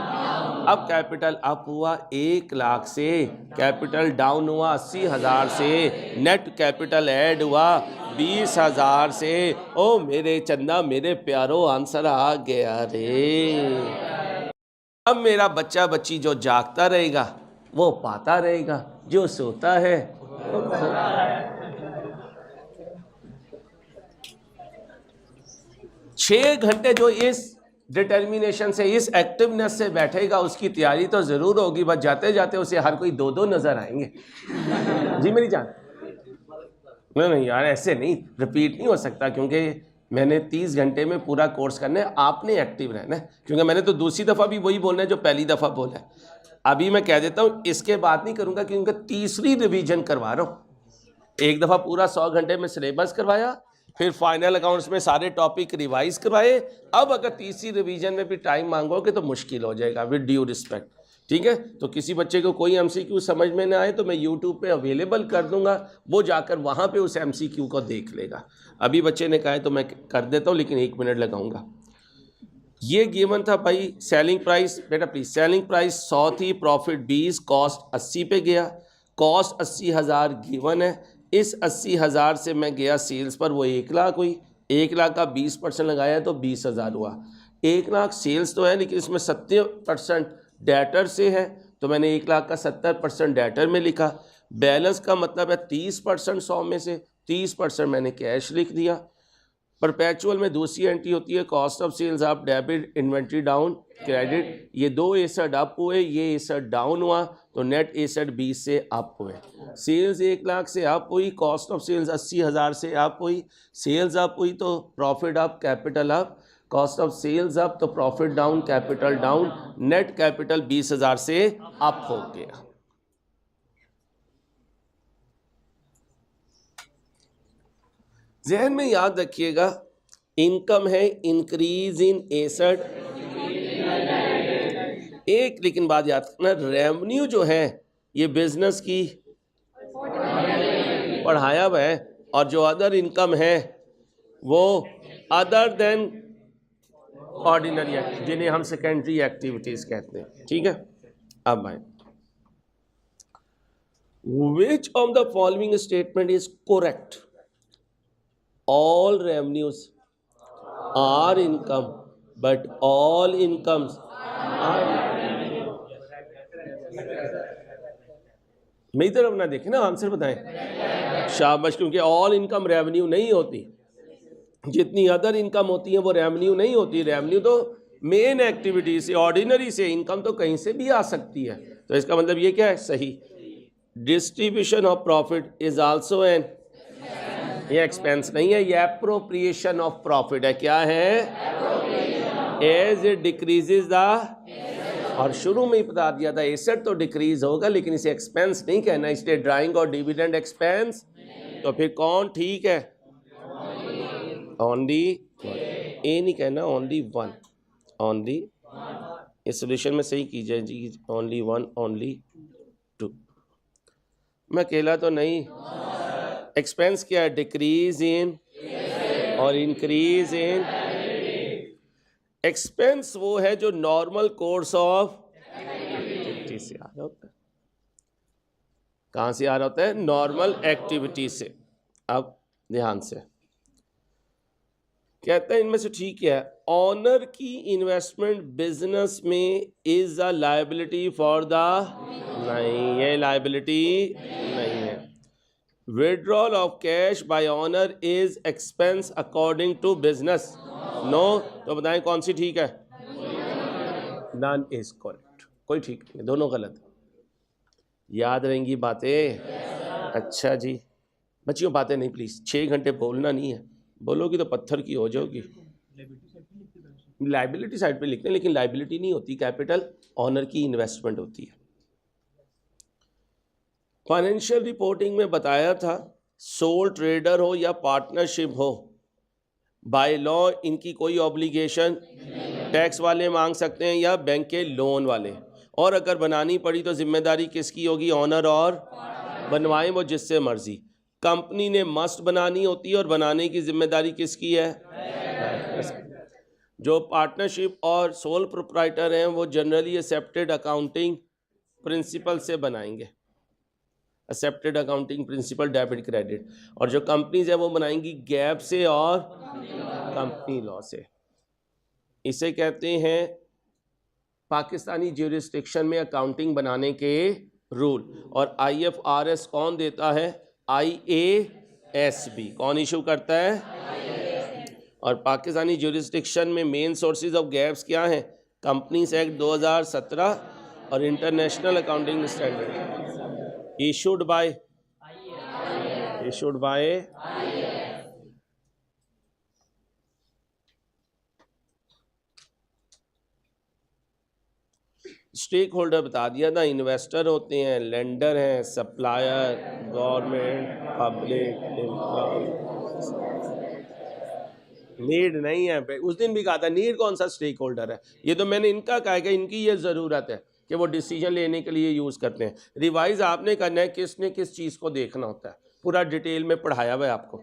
अब कैपिटल अप हुआ 1 लाख से, कैपिटल डाउन हुआ 80,000 से, नेट कैपिटल ऐड हुआ 20,000 से। ओ मेरे चंदा, मेरे प्यारो, आंसर आ गया रे। अब मेरा बच्चा बच्ची जो जागता रहेगा वो पाता रहेगा, जो सोता है वो खोता है। 6 घंटे जो इस डिटर्मिनेशन से, इस एक्टिवनेस से बैठेगा, उसकी तैयारी तो जरूर होगी, बस जाते जाते उसे हर कोई 2-2 नजर आएंगे। जी मेरी जान, नहीं यार, ऐसे नहीं, रिपीट नहीं हो सकता, क्योंकि मैंने 30 घंटे में पूरा कोर्स करना है। आपने एक्टिव रहना है, क्योंकि मैंने तो दूसरी दफ़ा भी वही बोलना है जो पहली दफ़ा बोला है। अभी मैं कह देता हूँ, इसके बाद नहीं करूँगा, क्योंकि तीसरी रिवीजन करवा रहा हूँ। एक दफ़ा पूरा 100 घंटे में सिलेबस करवाया, फिर फाइनल अकाउंट्स में सारे टॉपिक रिवाइज करवाए। अब अगर तीसरी रिवीजन में भी टाइम मांगोगे तो मुश्किल हो जाएगा, विद ड्यू रिस्पेक्ट, ठीक है। तो किसी बच्चे को कोई MCQ समझ में ना आए तो मैं YouTube पे अवेलेबल कर दूंगा, वो जाकर वहाँ पे उस MCQ को देख लेगा। अभी बच्चे ने कहा है तो मैं कर देता हूँ, लेकिन 1 मिनट लगाऊंगा। ये गिवन था भाई, सेलिंग प्राइस, बेटा प्लीज, सेलिंग प्राइस 100 थी, प्रॉफिट 20, कॉस्ट 80 पे गया। कॉस्ट 80,000 गिवन है, इस 80,000 से मैं गया सेल्स पर, वो 1 लाख हुई। 1 लाख का 20% लगाया तो 20,000 हुआ। 1 लाख सेल्स तो है, लेकिन इसमें 70% डेटर से है, तो मैंने 1 लाख का 70% डेटर में लिखा। बैलेंस का मतलब है 30% 100 में से, 30% मैंने कैश लिख दिया। परपेचुअल में दूसरी एंट्री होती है cost of sales up, debit, inventory down, credit. ये 2 एसेट अप हुए, ये एसेट डाउन हुआ, तो नेट एसेट 20 से अप हुए। सेल्स 1 लाख से अप हुई, कॉस्ट ऑफ सेल्स 80,000 से अप हुई। सेल्स अप हुई तो profit up, capital up. Cost of sales up तो profit down, capital down, net capital 20,000 से अप हो गया। जहन में याद रखिएगा, इनकम है इंक्रीज इन एसेट एक, लेकिन बात याद रखना रेवेन्यू जो है ये बिजनेस की बढ़ाया हुआ है, और जो अदर इनकम है वो अदर देन ऑर्डिनरी, जिन्हें हम सेकेंडरी एक्टिविटीज कहते हैं। ठीक है, अब आए, which of the following statement is correct? All revenues are income but all incomes are, मेरी तरफ ना देखें ना, आंसर बताएं। शाबाश, क्योंकि ऑल इनकम रेवेन्यू नहीं होती, जितनी अदर इनकम होती है वो रेवेन्यू नहीं होती। रेवेन्यू तो मेन एक्टिविटी से, ऑर्डिनरी से, इनकम तो कहीं से भी आ सकती है। तो इसका मतलब ये क्या है? सही। Distribution of profit is also an, ये एक्सपेंस नहीं है, ये एप्रोप्रिएशन ऑफ प्रॉफिट है। क्या है? एज इट डिक्रीजेज द, और शुरू में ही बता दिया था एसेट तो डिक्रीज होगा, लेकिन इसे एक्सपेंस नहीं कहना, इसलिए ड्राइंग और डिविडेंड एक्सपेंस। तो फिर कौन ठीक है? ओनली, ए नहीं कहना, ओनली वन, ओनली, इस सोल्यूशन में सही कीजिए जी, ओनली वन, ओनली टू। मैं अकेला तो नहीं। एक्सपेंस क्या है? डिक्रीज इन और इंक्रीज इन। एक्सपेंस वो है जो नॉर्मल कोर्स ऑफ एक्टिविटी से आ रहा होता है। कहां से आ रहा होता है? नॉर्मल एक्टिविटी से। अब ध्यान से कहते हैं इनमें से ठीक है, ऑनर की इन्वेस्टमेंट बिजनेस में is a liability for the, नहीं, ये लायबिलिटी नहीं है। Withdrawal of cash by owner is expense according to business, no. तो बताएं कौन सी ठीक है? नन इज करेक्ट, कोई ठीक नहीं, दोनों गलत। याद रहेंगी बातें? अच्छा जी बच्चियों, बातें नहीं प्लीज, 6 घंटे बोलना नहीं है, बोलोगी तो पत्थर की हो जाओगी। लाइबिलिटी साइड पे लिखते हैं, लेकिन लाइबिलिटी नहीं होती, कैपिटल ऑनर की इन्वेस्टमेंट होती है। फाइनेंशियल रिपोर्टिंग में बताया था, सोल ट्रेडर हो या पार्टनरशिप हो, बाय लॉ इनकी कोई ऑब्लिगेशन, टैक्स वाले मांग सकते हैं या बैंक के लोन वाले, और अगर बनानी पड़ी तो जिम्मेदारी किसकी होगी? ऑनर, और बनवाएं वो जिससे मर्जी। कंपनी ने मस्ट बनानी होती है और बनाने की जिम्मेदारी किसकी है? जो पार्टनरशिप और सोल प्रोप्राइटर हैं वो जनरली एक्सेप्टेड अकाउंटिंग प्रिंसिपल से बनाएंगे, accepted accounting principle, debit credit. और जो कंपनीज है वो बनाएंगी गैप से और कंपनी लॉ से। इसे कहते हैं पाकिस्तानी ज्यूरिस्डिक्शन में अकाउंटिंग बनाने के रूल। और IFRS कौन देता है? IASB। कौन इशू करता है? और पाकिस्तानी ज्यूरिस्डिक्शन में मेन सोर्सेज ऑफ गैप्स क्या हैं? कंपनीज एक्ट 2017 और international accounting standard, issued by stakeholder बता दिया था, इन्वेस्टर होते हैं, लेंडर हैं, सप्लायर, गवर्नमेंट, पब्लिक, नीड नहीं है। उस दिन भी कहा था नीड कौन सा स्टेक होल्डर है, ये तो मैंने इनका कहा है कि इनकी ये ज़रूरत है कि वो डिसीजन लेने के लिए यूज़ करते हैं। रिवाइज आपने करना है, किसने किस चीज़ को देखना होता है, पूरा डिटेल में पढ़ाया हुआ है आपको।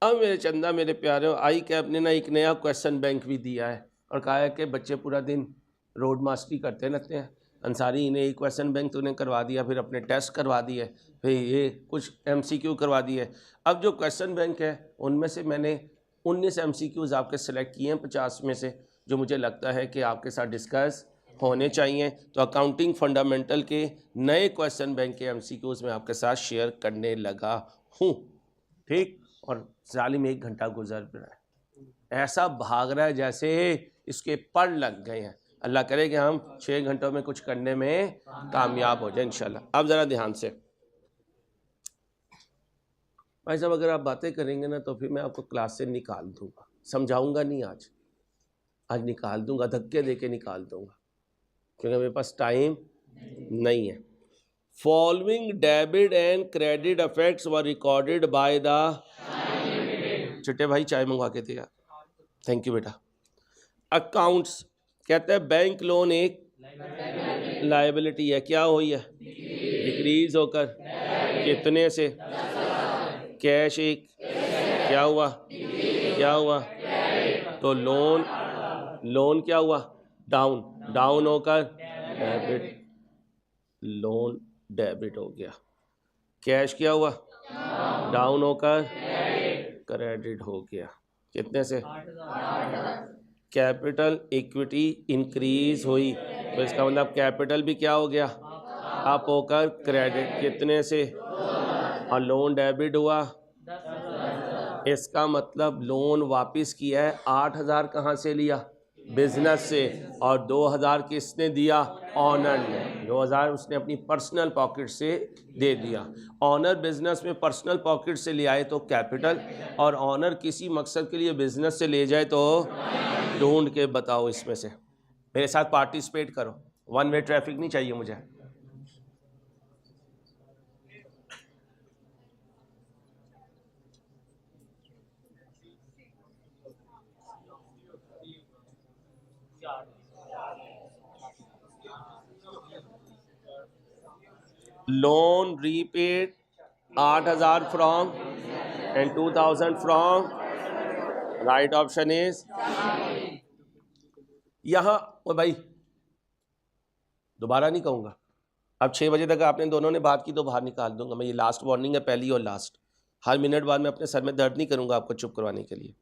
अब मेरे चंदा मेरे प्यारे, आई कैप ने ना एक नया क्वेश्चन बैंक भी दिया है और कहा है कि बच्चे पूरा दिन रोड मास्टरी करते रहते हैं। अंसारी ने एक क्वेश्चन बैंक तूने करवा दिया, फिर अपने टेस्ट करवा दिए, फिर ये कुछ MCQ करवा दिए। अब जो क्वेश्चन बैंक है उनमें से मैंने 19 MCQs आपके सेलेक्ट किए हैं 50 में से, जो मुझे लगता है कि आपके साथ डिस्कस होने चाहिए। तो अकाउंटिंग फंडामेंटल के नए क्वेश्चन बैंक के MCQs मैं आपके साथ शेयर करने लगा हूँ। ठीक, और जालिम 1 घंटा गुजर रहा है, ऐसा भाग रहा है जैसे इसके पड़ लग गए हैं। अल्लाह करे कि हम 6 घंटों में कुछ करने में कामयाब हो जाए इंशाल्लाह। अब ज़रा ध्यान से भाई साहब, अगर आप बातें करेंगे ना तो फिर मैं आपको क्लास से निकाल दूंगा, समझाऊंगा नहीं आज निकाल दूंगा, धक्के दे के निकाल दूंगा, क्योंकि मेरे पास टाइम नहीं है। Following debit and credit effects were recorded by the, चिट्टे भाई चाय मंगवा के दिया, थैंक यू बेटा। अकाउंट्स कहते हैं बैंक लोन एक लायबिलिटी है, क्या हुई है, डिक्रीज होकर कितने से, कैश एक क्या हुआ तो लोन क्या हुआ, डाउन होकर डेबिट, लोन डेबिट हो गया। कैश क्या हुआ, डाउन होकर क्रेडिट हो गया, कितने से, कैपिटल इक्विटी इंक्रीज हुई, तो इसका मतलब कैपिटल भी क्या हो गया, अप होकर क्रेडिट, कितने से, और लोन डेबिट हुआ, इसका मतलब लोन वापस किया है 8,000 कहाँ से लिया, बिजनेस से, और 2,000 किसने दिया, ऑनर ने, 2,000 उसने अपनी पर्सनल पॉकेट से दे दिया। ऑनर बिजनेस में पर्सनल पॉकेट से ले आए तो कैपिटल, और ऑनर किसी मकसद के लिए बिजनेस से ले जाए तो ढूंढ के बताओ इसमें से, मेरे साथ पार्टिसिपेट करो, वन वे ट्रैफिक नहीं चाहिए मुझे। Loan repaid 8,000 from and 2,000 from, right option is, यहां ओ भाई दोबारा नहीं कहूंगा, अब 6 बजे तक आपने दोनों ने बात की तो बाहर निकाल दूंगा मैं, ये लास्ट वार्निंग है, पहली और लास्ट। हर मिनट बाद में अपने सर में दर्द नहीं करूंगा आपको चुप करवाने के लिए।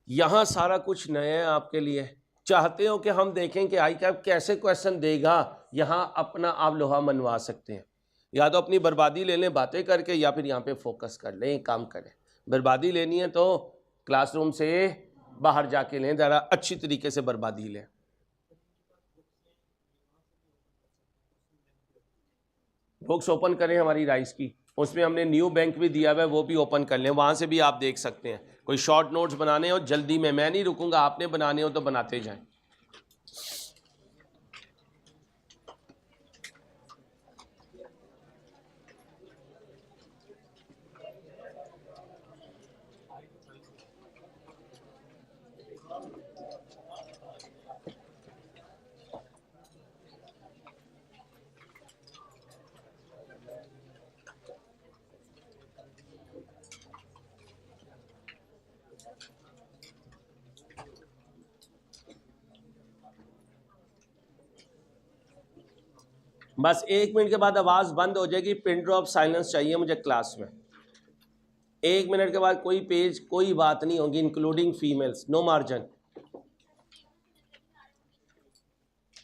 यहां सारा कुछ नया है आपके लिए, चाहते हो कि हम देखें कि आई कैप कैसे क्वेश्चन देगा, यहां अपना आप लोहा मनवा सकते हैं, या तो अपनी बर्बादी ले लें बातें करके, या फिर यहाँ पे फोकस कर लें, काम करें। बर्बादी लेनी है तो क्लासरूम से बाहर जाके लें, ज़रा अच्छी तरीके से बर्बादी लें। बुक्स ओपन करें हमारी राइस की, उसमें हमने न्यू बैंक भी दिया हुआ है, वो भी ओपन कर लें, वहाँ से भी आप देख सकते हैं। कोई शॉर्ट नोट्स बनाने हो जल्दी में, मैं नहीं रुकूंगा, आपने बनाने हो तो बनाते जाएं। बस 1 मिनट के बाद आवाज़ बंद हो जाएगी, पिन ड्रॉप साइलेंस चाहिए मुझे क्लास में। 1 मिनट के बाद कोई पेज कोई बात नहीं होगी, इंक्लूडिंग फीमेल्स, नो मार्जिन।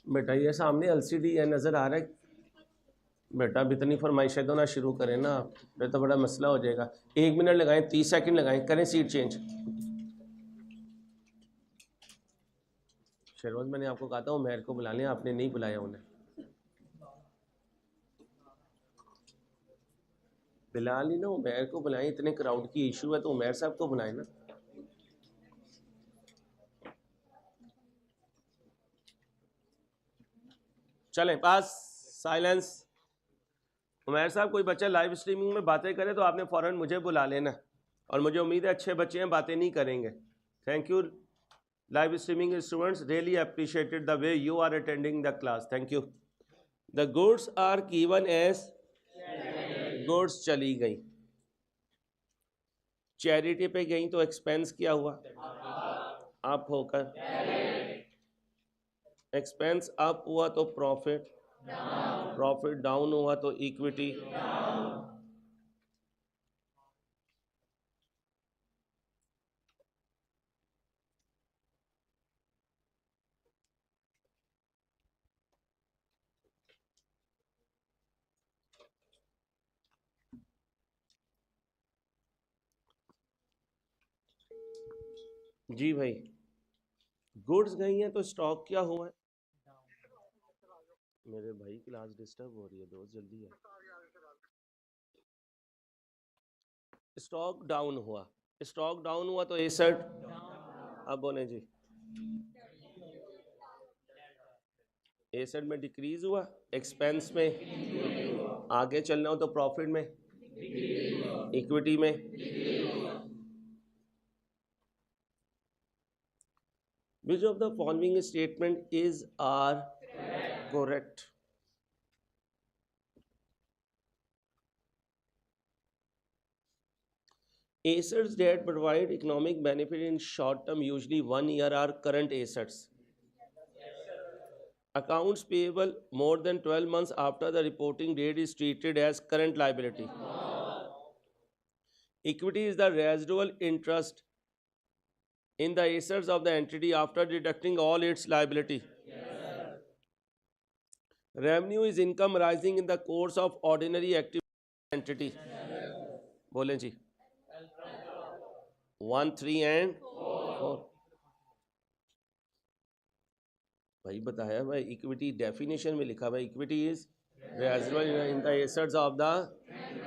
बेटा ये सामने एलसीडी है, नज़र आ रहा है बेटा, अब इतनी फरमाइशें तो ना शुरू करें ना, फिर तो बड़ा मसला हो जाएगा। 1 मिनट लगाएं, 30 सेकंड लगाएं, करें सीट चेंज। शहरोज मैंने आपको कहा था उमैर को बुला लें, आपने नहीं बुलाया उन्हें। बिलाल ही ना, उमैर को बुलाएं, इतने क्राउड की इशू है तो उमैर साहब को बुलाएं ना। चलें पास, साइलेंस। उमैर साहब कोई बच्चा लाइव स्ट्रीमिंग में बातें करे तो आपने फ़ौरन मुझे बुला लेना, और मुझे उम्मीद है अच्छे बच्चे हैं, बातें नहीं करेंगे। Thank you live streaming students, really appreciated the way you are attending the class, thank you. The goods are given as, goods चली गई, चैरिटी पे गई तो एक्सपेंस क्या हुआ, अप होकर, एक्सपेंस अप हुआ तो प्रॉफिट, प्रॉफिट डाउन हुआ तो इक्विटी, जी भाई। गुड्स गई हैं तो स्टॉक क्या हुआ है, मेरे भाई क्लास डिस्टर्ब हो रही है, दोस्त जल्दी है। स्टॉक डाउन हुआ, स्टॉक डाउन हुआ तो एसेट, अब बोले जी एसेट में डिक्रीज हुआ, एक्सपेंस में, आगे चलना हो तो प्रॉफिट में, इक्विटी में। Which of the following statement is are correct? Assets that provide economic benefit in short term, usually 1 year, are current assets. Accounts payable more than 12 months after the reporting date is treated as current liability. Equity is the residual interest in the assets of the entity after deducting all its liability. Revenue is income rising in the course of ordinary activity entity. बोलें जी 1, 3 and 4. भाई बताया भाई, equity definition में लिखा भाई, equity is residual in the assets of the,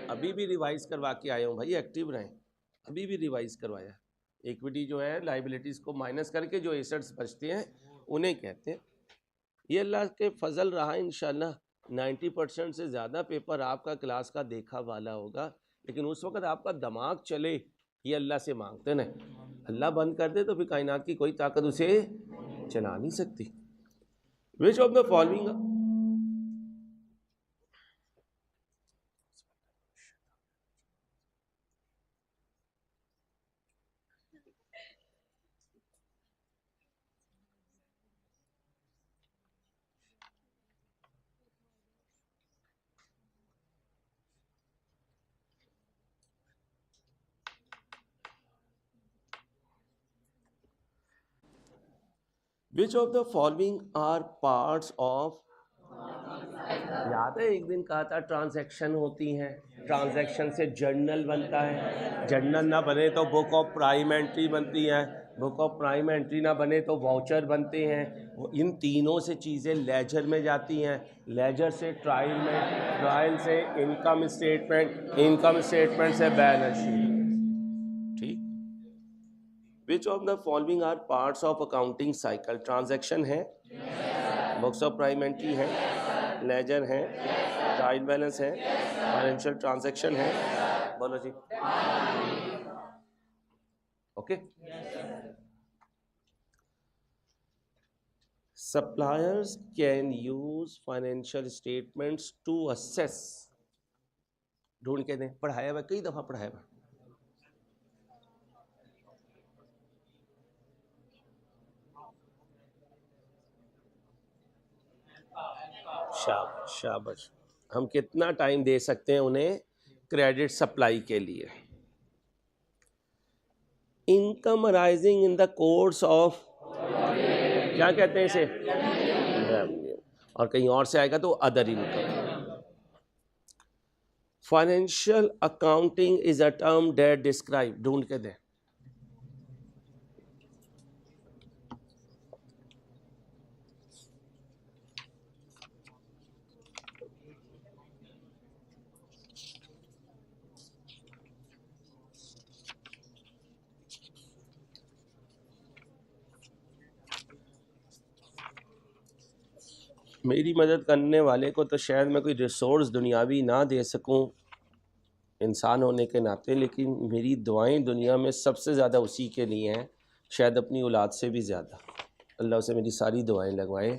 अभी भी revise करवा के आया हूँ भाई, एक्टिव रहें, अभी भी रिवाइज करवाया। इक्विटी जो है लाइबिलिटीज को माइनस करके जो एसेट्स बचते हैं उन्हें कहते हैं। ये अल्लाह के फजल रहा इंशाल्लाह 90% से ज़्यादा पेपर आपका क्लास का देखा वाला होगा, लेकिन उस वक्त आपका दिमाग चले ये अल्लाह से मांगते ना, अल्लाह बंद कर दे तो फिर कायनात की कोई ताकत उसे चला नहीं सकती। Which of the following are parts of, याद है एक दिन कहा था ट्रांजैक्शन होती हैं, ट्रांजैक्शन से जर्नल बनता है, जर्नल ना बने तो बुक ऑफ प्राइम एंट्री बनती है, बुक ऑफ प्राइम एंट्री ना बने तो वाउचर बनते हैं, इन तीनों से चीज़ें लेजर में जाती हैं, लेजर से ट्रायल में, ट्रायल से इनकम स्टेटमेंट, इनकम स्टेटमेंट से बैलेंस शीट। ठीक। Which of the following are parts of accounting cycle? Transaction है, बुक्स ऑफ प्राइम एंट्री है, लेजर है, ट्रायल बैलेंस है, फाइनेंशियल ट्रांजैक्शन है, बोलो जी। Okay. Suppliers can use financial statements to assess, ढूंढ के दें, पढ़ाया हुआ कई दफा पढ़ाया हुआ। शाबाश शाबाश। हम कितना टाइम दे सकते हैं उन्हें क्रेडिट सप्लाई के लिए? Income rising in the course of, क्या कहते हैं इसे? रेवेन्यू। और कहीं और से आएगा तो other income. Financial accounting is a term that describe, ढूंढ के दें। मेरी मदद करने वाले को तो शायद मैं कोई रिसोर्स दुनियावी ना दे सकूं इंसान होने के नाते, लेकिन मेरी दुआएं दुनिया में सबसे ज़्यादा उसी के लिए हैं, शायद अपनी औलाद से भी ज़्यादा। अल्लाह उसे मेरी सारी दुआएं लगवाए,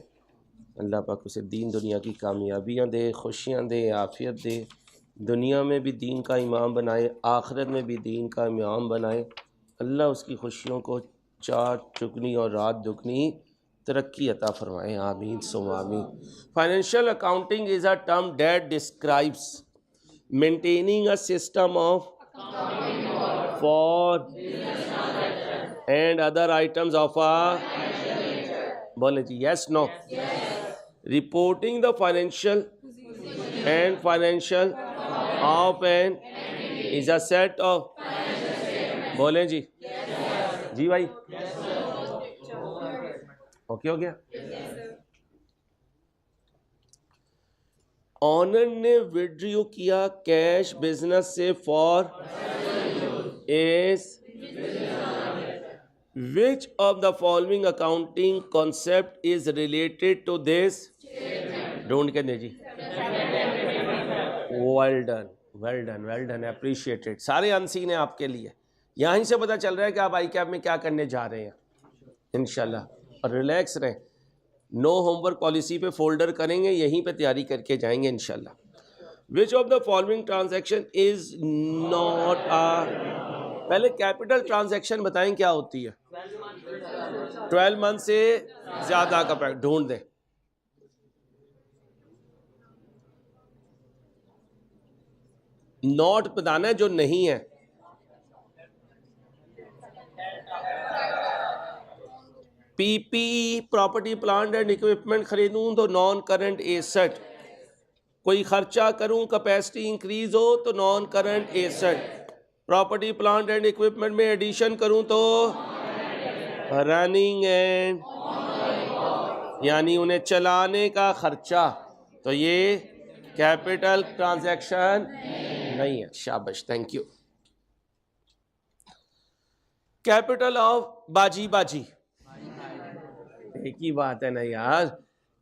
अल्लाह पाक उसे दीन दुनिया की कामयाबियाँ दे, खुशियाँ दे, आफ़ियत दे, दुनिया में भी दीन का इमाम बनाए, आखिरत में भी दीन का इमाम बनाए। अल्लाह उसकी खुशियों को 4 चुगनी और रात दुगनी तरक्की अता फरमाए, आमीन सुम आमीन। Financial accounting is a term that describes maintaining a system of for and other items of a, बोले जी yes no, reporting the financial and financial of an is a set of, बोले जी जी भाई ओके हो गया। Honour ने withdraw किया cash business से for S Which of the following accounting concept is related to this? ढूंढ के दे जी. Well done, well done, well done, appreciated. सारे अनसीन है आपके लिए. यहीं से पता चल रहा है कि आप आई कैप में क्या करने जा रहे हैं. इंशाल्लाह. और रिलैक्स रहें. नो होमवर्क पॉलिसी पे फोल्डर करेंगे, यहीं पे तैयारी करके जाएंगे इंशाल्लाह. Which of the following transaction is not a, पहले कैपिटल ट्रांजैक्शन बताएं क्या होती है. 12 मंथ से ज्यादा का पैक ढूंढ दें. नॉट बताना है जो नहीं है. PP property plant and equipment खरीदूं तो नॉन करंट एसेट. कोई खर्चा करूं कैपेसिटी इंक्रीज हो तो non current asset. Property plant and equipment में एडिशन करूं तो रनिंग एंड, यानी उन्हें चलाने का खर्चा, तो ये कैपिटल ट्रांजैक्शन नहीं है. शाबाश, थैंक यू. कैपिटल ऑफ बाजी बाजी, एक ही बात है ना यार.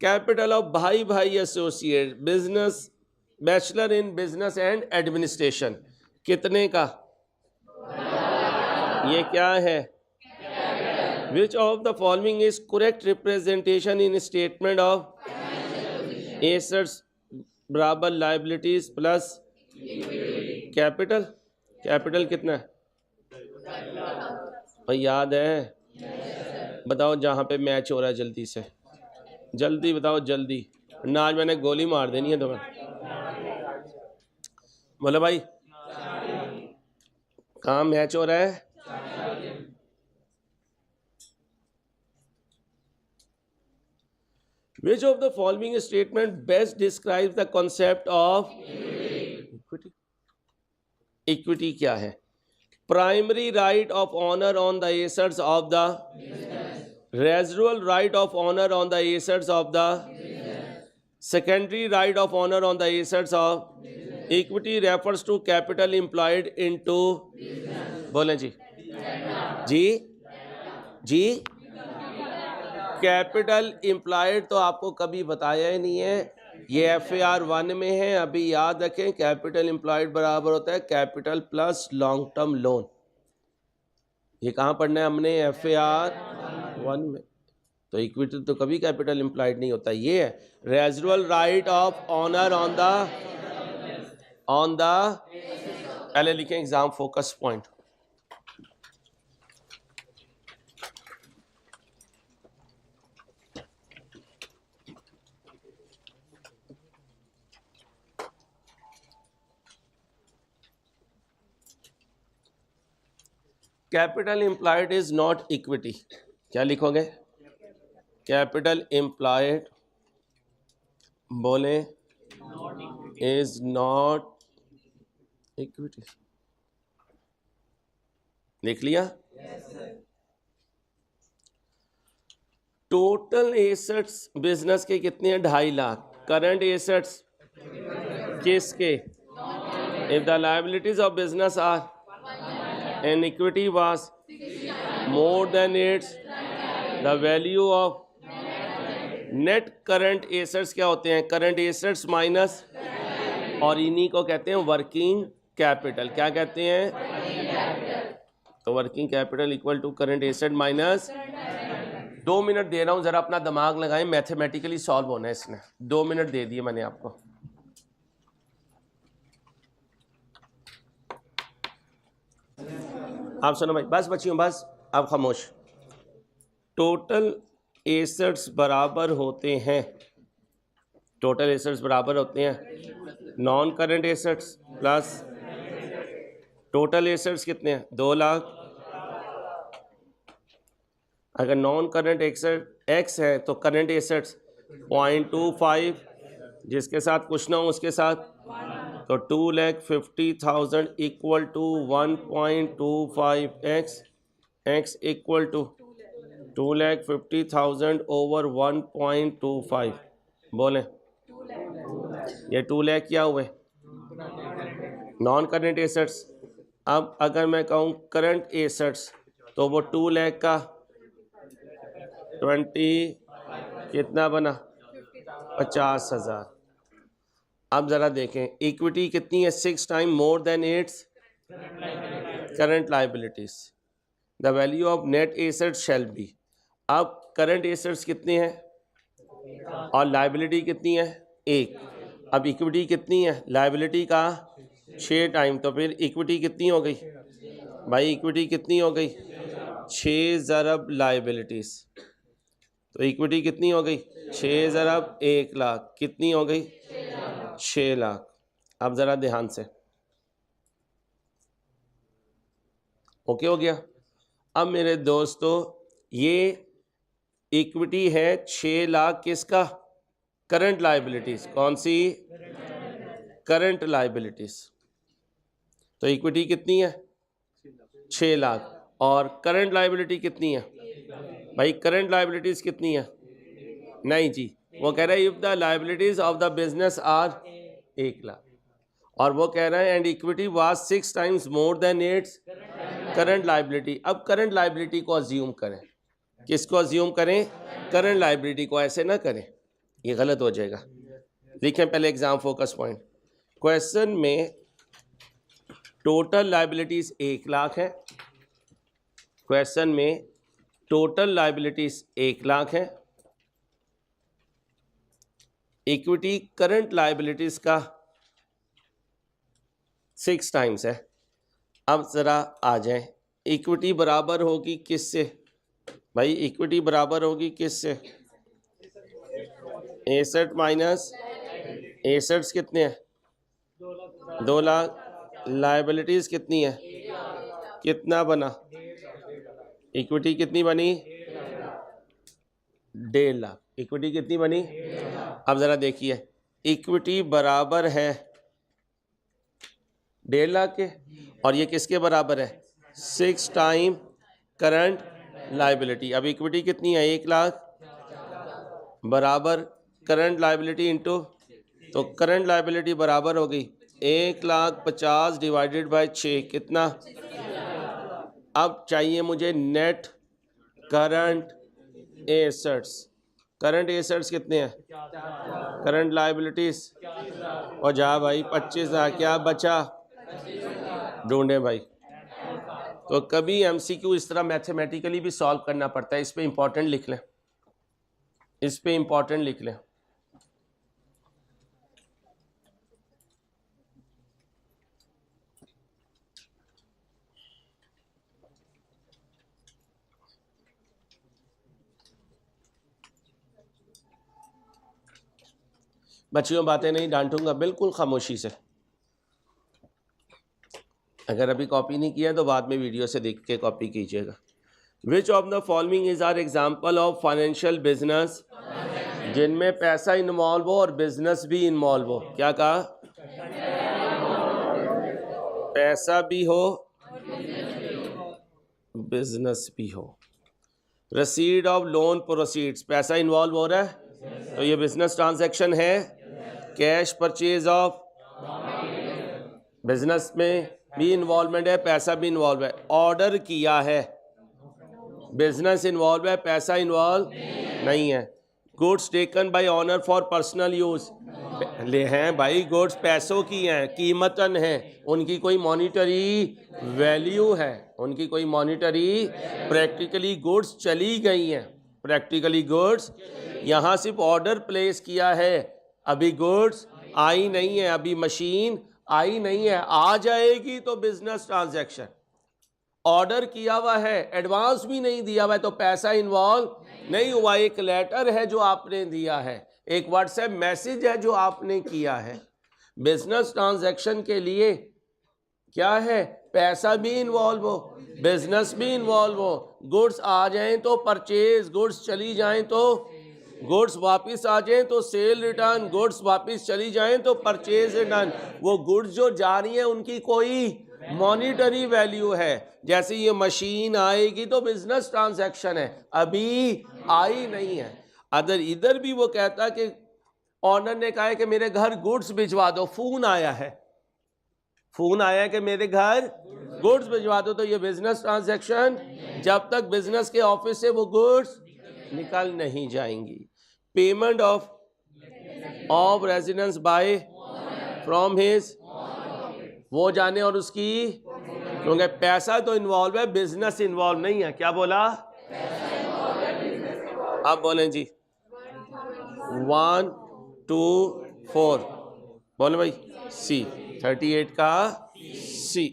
कैपिटल ऑफ भाई भाई associate business, bachelor in business and administration, कितने का? ये क्या है? विच of the following is correct representation in statement of assets बराबर लायबिलिटीज प्लस कैपिटल. कैपिटल कितना है भाई, याद है? बताओ जहाँ पे मैच हो रहा है, जल्दी से जल्दी बताओ, जल्दी, ना आज मैंने गोली मार देनी है तुम्हें. बोलो भाई, कहाँ मैच हो रहा है? Which of the following statement best describes the concept of equity? Equity क्या है? Primary right of honor on the assets of the residual right of honor on the assets of the secondary right of honor on the assets of equity refers to capital employed into, बोलें जी जी जी. Capital employed तो आपको कभी बताया ही नहीं है, ये FAR 1 में है. अभी याद रखें, कैपिटल इम्प्लॉयड बराबर होता है capital plus long term loan. ये कहाँ पढ़ना है हमने? FAR 1 में. तो इक्विटी तो कभी कैपिटल इम्प्लॉयड नहीं होता. ये है residual right of owner on the पहले लिखें exam focus point. Capital employed is not equity. क्या लिखोगे? कैपिटल एम्प्लॉयड बोले इज नॉट इक्विटी. लिख लिया? टोटल एसेट्स बिजनेस के कितने हैं? 2.5 लाख. करंट एसेट्स किसके? If the liabilities of business are and equity was more than its the value of net current assets. क्या होते हैं? current assets माइनस, और इन्हीं को कहते हैं वर्किंग कैपिटल. क्या कहते हैं? तो working capital equal to current asset minus. 2 minute दे रहा हूं, जरा अपना दिमाग लगाएं, मैथमेटिकली सॉल्व होना है इसने. 2 मिनट दे दिए मैंने आपको. आप सुनो भाई, बस बच्चियों बस, आप खामोश. टोटल एसेट्स बराबर होते हैं, टोटल एसेट्स बराबर होते हैं non current assets plus total assets. कितने हैं? 2 लाख. अगर नॉन करंट एसेट x है तो करंट एसेट्स 0.25, जिसके साथ कुछ ना हो उसके साथ, तो 2,50,000 equal to 1.25x. x equal to 2,50,000 over 1.25. बोलें, ये 2 लाख क्या हुए? Non current assets. अब अगर मैं कहूँ करंट एसेट्स तो वो 2 लाख का 20 कितना बना 50,000। अब ज़रा देखें इक्विटी कितनी है 6 time more than its current liabilities. The value of net assets shall be. अब करंट एसेट्स कितने हैं और लाइबिलिटी कितनी है 1। अब इक्विटी कितनी है लाइबिलिटी का 6 टाइम, तो फिर इक्विटी कितनी हो गई भाई, इक्विटी कितनी हो गई 6 ज़रब लाइबिलिटीज़। तो इक्विटी कितनी हो गई 6 ज़रब 1 लाख कितनी हो गई 6 लाख। अब ज़रा ध्यान से ओके हो गया। अब मेरे दोस्तों ये इक्विटी है 6 लाख किसका करंट लाइबिलिटीज़, कौन सी करंट लाइबिलिटीज़। तो इक्विटी कितनी है 6 लाख और करंट लाइबिलिटी कितनी है भाई, करंट लाइबिलिटीज़ कितनी है नहीं जी, वो कह रहा है if the liabilities of the business are 1 lakh और वो कह रहा है and equity was 6 times more than its current liability. अब करंट लाइबिलिटी को अज्यूम करें, किसको अज्यूम करें करंट लाइबिलिटी को, ऐसे ना करें ये गलत हो जाएगा। देखें पहले एग्जाम फोकस पॉइंट, क्वेश्चन में टोटल लाइबिलिटीज 1 लाख है, क्वेश्चन में टोटल लाइबिलिटीज 1 लाख है, इक्विटी करंट लाइबिलिटीज का 6 टाइम्स है। अब ज़रा आ जाए इक्विटी बराबर होगी किससे भाई, इक्विटी बराबर होगी किससे एसेट माइनस एसेट्स कितने हैं 2 लाख, लाइबिलिटीज कितनी है कितना बना इक्विटी कितनी बनी 1.5 लाख, इक्विटी कितनी बनी। अब ज़रा देखिए इक्विटी बराबर है 1.5 लाख के और ये किसके बराबर है 6 टाइम करंट लाइबिलिटी। अब इक्विटी कितनी है 1 लाख बराबर करंट लाइबिलिटी इंटू, तो करंट लाइबिलिटी बराबर हो गई 1,50,000 डिवाइडेड बाय 6 कितना। अब चाहिए मुझे net current assets, current assets कितने हैं करंट लाइबिलिटीज और जा भाई 25,000 क्या बचा ढूंढे भाई। तो कभी एमसीक्यू इस तरह मैथमेटिकली भी सॉल्व करना पड़ता है, इस पे इंपॉर्टेंट लिख लें, इस पे इंपॉर्टेंट लिख लें। बच्चियों बातें नहीं डांटूंगा, बिल्कुल खामोशी से। अगर अभी कॉपी नहीं किया तो बाद में वीडियो से देख के कॉपी कीजिएगा। Which of the following is are example of financial business जिनमें पैसा इन्वॉल्व हो और बिजनेस भी इन्वॉल्व हो। क्या कहा पैसा भी हो बिजनेस भी हो। रसीड ऑफ लोन प्रोसीड्स पैसा इन्वॉल्व हो रहा है तो ये बिजनेस ट्रांजैक्शन है। कैश परचेज ऑफ बिजनेस में भी इन्वॉल्वमेंट है, पैसा भी इन्वॉल्व है। ऑर्डर किया है बिजनेस इन्वॉल्व है, पैसा इन्वॉल्व नहीं है। Goods taken by honour for personal use ले हैं भाई, गुड्स पैसों की हैं, कीमतन हैं, उनकी कोई मॉनिटरी वैल्यू है, उनकी कोई मॉनिटरी प्रैक्टिकली गुड्स चली गई हैं, प्रैक्टिकली गुड्स यहाँ सिर्फ ऑर्डर प्लेस किया है, अभी गुड्स आई नहीं है, अभी मशीन आई नहीं है, आ जाएगी तो बिजनेस ट्रांजैक्शन। ऑर्डर किया हुआ है, एडवांस भी नहीं दिया हुआ है तो पैसा इन्वॉल्व नहीं हुआ। एक लेटर है जो आपने दिया है, एक व्हाट्सएप मैसेज है जो आपने किया है। बिजनेस ट्रांजैक्शन के लिए क्या है पैसा भी इन्वॉल्व हो, बिजनेस भी इन्वॉल्व हो। गुड्स आ जाएं तो परचेज, गुड्स चली जाएं तो गुड्स वापस आ जाएं तो सेल रिटर्न, गुड्स वापस चली जाएं तो परचेज रिटर्न। वो गुड्स जो जा रही हैं उनकी कोई मॉनिटरी वैल्यू है। जैसे ये मशीन आएगी तो बिजनेस ट्रांजैक्शन है, अभी आई नहीं है। अगर इधर भी वो कहता कि ऑनर ने कहा है कि मेरे घर गुड्स भिजवा दो, फोन आया है, फोन आया कि मेरे घर गुड्स भिजवा दो, तो ये बिजनेस ट्रांजैक्शन, जब तक बिजनेस के ऑफिस से वो गुड्स निकल नहीं जाएंगी। Payment of residence by from his, वो जाने और उसकी, क्योंकि पैसा तो इन्वॉल्व है, बिजनेस इन्वॉल्व नहीं है। क्या बोला? आप बोलें जी। 1 2 4 बोले भाई। सी 38 का सी।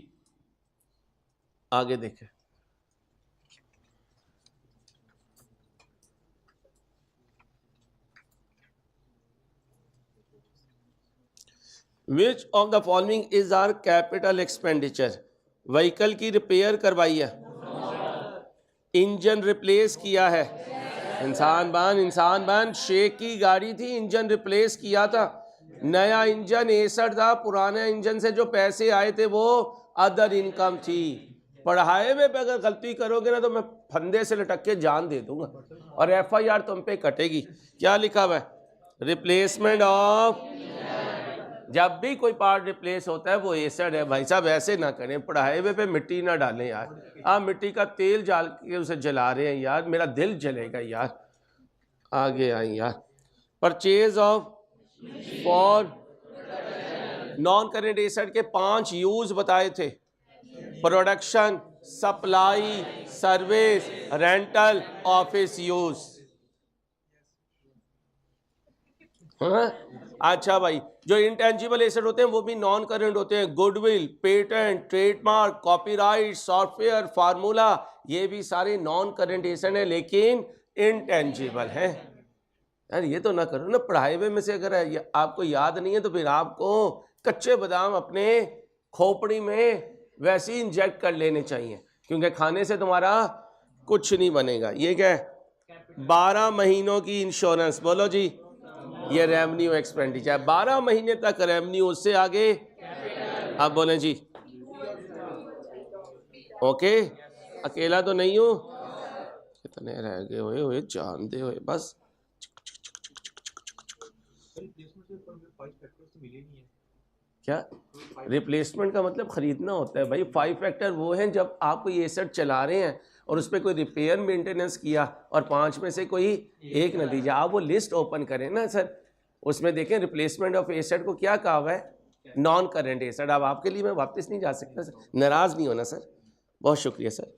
आगे देखें। विच of the following is are capital expenditure? Vehicle की रिपेयर करवाई है, इंजन रिप्लेस किया है, इंसान बन शेख की गाड़ी थी, इंजन रिप्लेस किया था, नया इंजन 61 था, पुराने इंजन से जो पैसे आए थे वो अदर इनकम थी। पढ़ाए में पे अगर गलती करोगे ना तो मैं फंदे से लटक के जान दे दूंगा और FIR तुम पे कटेगी। क्या लिखा हुआ है? रिप्लेसमेंट ऑफ, जब भी कोई पार्ट रिप्लेस होता है वो एसिड है। भाई साहब ऐसे ना करें, पढ़ाए हुए पे मिट्टी ना डालें यार। आप मिट्टी का तेल डाल के उसे जला रहे हैं यार, मेरा दिल जलेगा यार। आगे आए यार। Purchase of for non current acid के 5 यूज बताए थे, production, supply, service, rental, office use. हाँ? अच्छा भाई, जो इंटेंजिबल एसेट होते हैं वो भी नॉन करेंट होते हैं, goodwill, patent, trademark, copyright, software, formula, ये भी सारे नॉन करेंट एसेट हैं लेकिन इंटेंजिबल हैं। यार ये तो ना करो ना, पढ़ाई में से अगर आपको याद नहीं है तो फिर आपको कच्चे बादाम अपने खोपड़ी में वैसे ही इंजेक्ट कर लेने चाहिए, क्योंकि खाने से तुम्हारा कुछ नहीं बनेगा। ये क्या है? 12 महीनों की इंश्योरेंस। बोलो जी। ये रेवेन्यू एक्सपेंडिचर, 12 महीने तक रेवेन्यू, उससे आगे आप बोलें जी। ओके, अकेला तो नहीं हूं, कितने रह गए हुए जानते हुए बस। क्या रिप्लेसमेंट का मतलब खरीदना होता है भाई। 5 फैक्टर वो हैं जब आप कोई एसेट चला रहे हैं और उस पर कोई रिपेयर मेंटेनेंस किया और 5 में से कोई एक नतीजा। आप वो लिस्ट ओपन करें ना सर, उसमें देखें रिप्लेसमेंट ऑफ एसेट को क्या कहा हुआ है, नॉन करेंट एसेट। अब आपके लिए मैं वापस नहीं जा सकता सर, नाराज नहीं होना सर, बहुत शुक्रिया सर।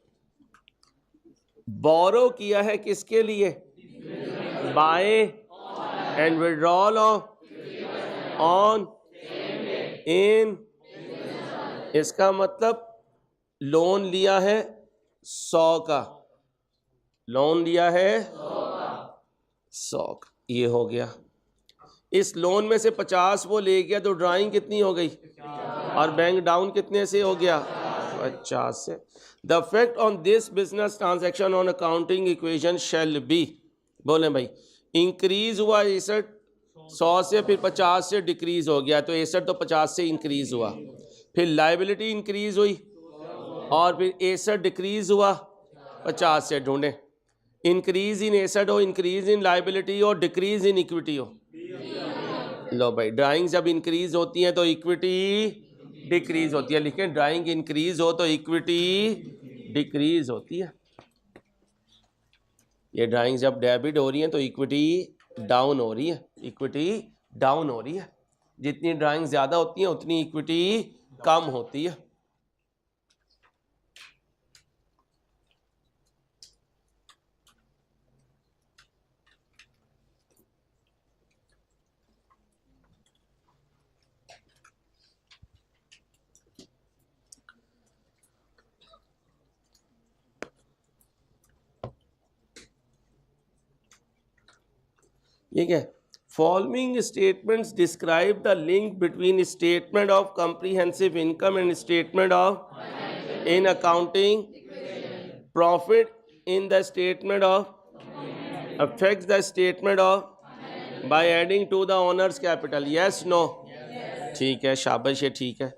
बोरो किया है किसके लिए? By and withdrawal on in, इसका मतलब लोन लिया है 100 का, लोन लिया है 100 का, ये हो गया। इस लोन में से 50 वो ले गया तो ड्राइंग कितनी हो गई, और बैंक डाउन कितने से हो गया? 50 से। The effect on this business transaction on accounting equation shall be, बोले भाई। इंक्रीज हुआ एसेट 100 से, फिर 50 से डिक्रीज हो गया, तो एसेट तो 50 से इंक्रीज हुआ, फिर लाइबिलिटी इंक्रीज हुई और फिर एसेट डिक्रीज हुआ 50 से। ढूंढे इंक्रीज इन एसेट हो, इंक्रीज इन लाइबिलिटी हो, डिक्रीज इन इक्विटी हो। लो भाई, ड्राइंग जब इंक्रीज होती है तो इक्विटी डिक्रीज होती है, लेकिन ड्राइंग इंक्रीज हो तो इक्विटी डिक्रीज होती है। ये ड्राइंग जब डेबिट हो रही है तो इक्विटी डाउन हो रही है, इक्विटी डाउन हो रही है। जितनी ड्राइंग ज्यादा होती है उतनी इक्विटी कम होती है। ये क्या? Following statements describe the link between statement of comprehensive income and statement of in accounting profit in the statement of affects the statement of by adding to the owner's capital. Yes no? ठीक है, शाबाश, ये ठीक है।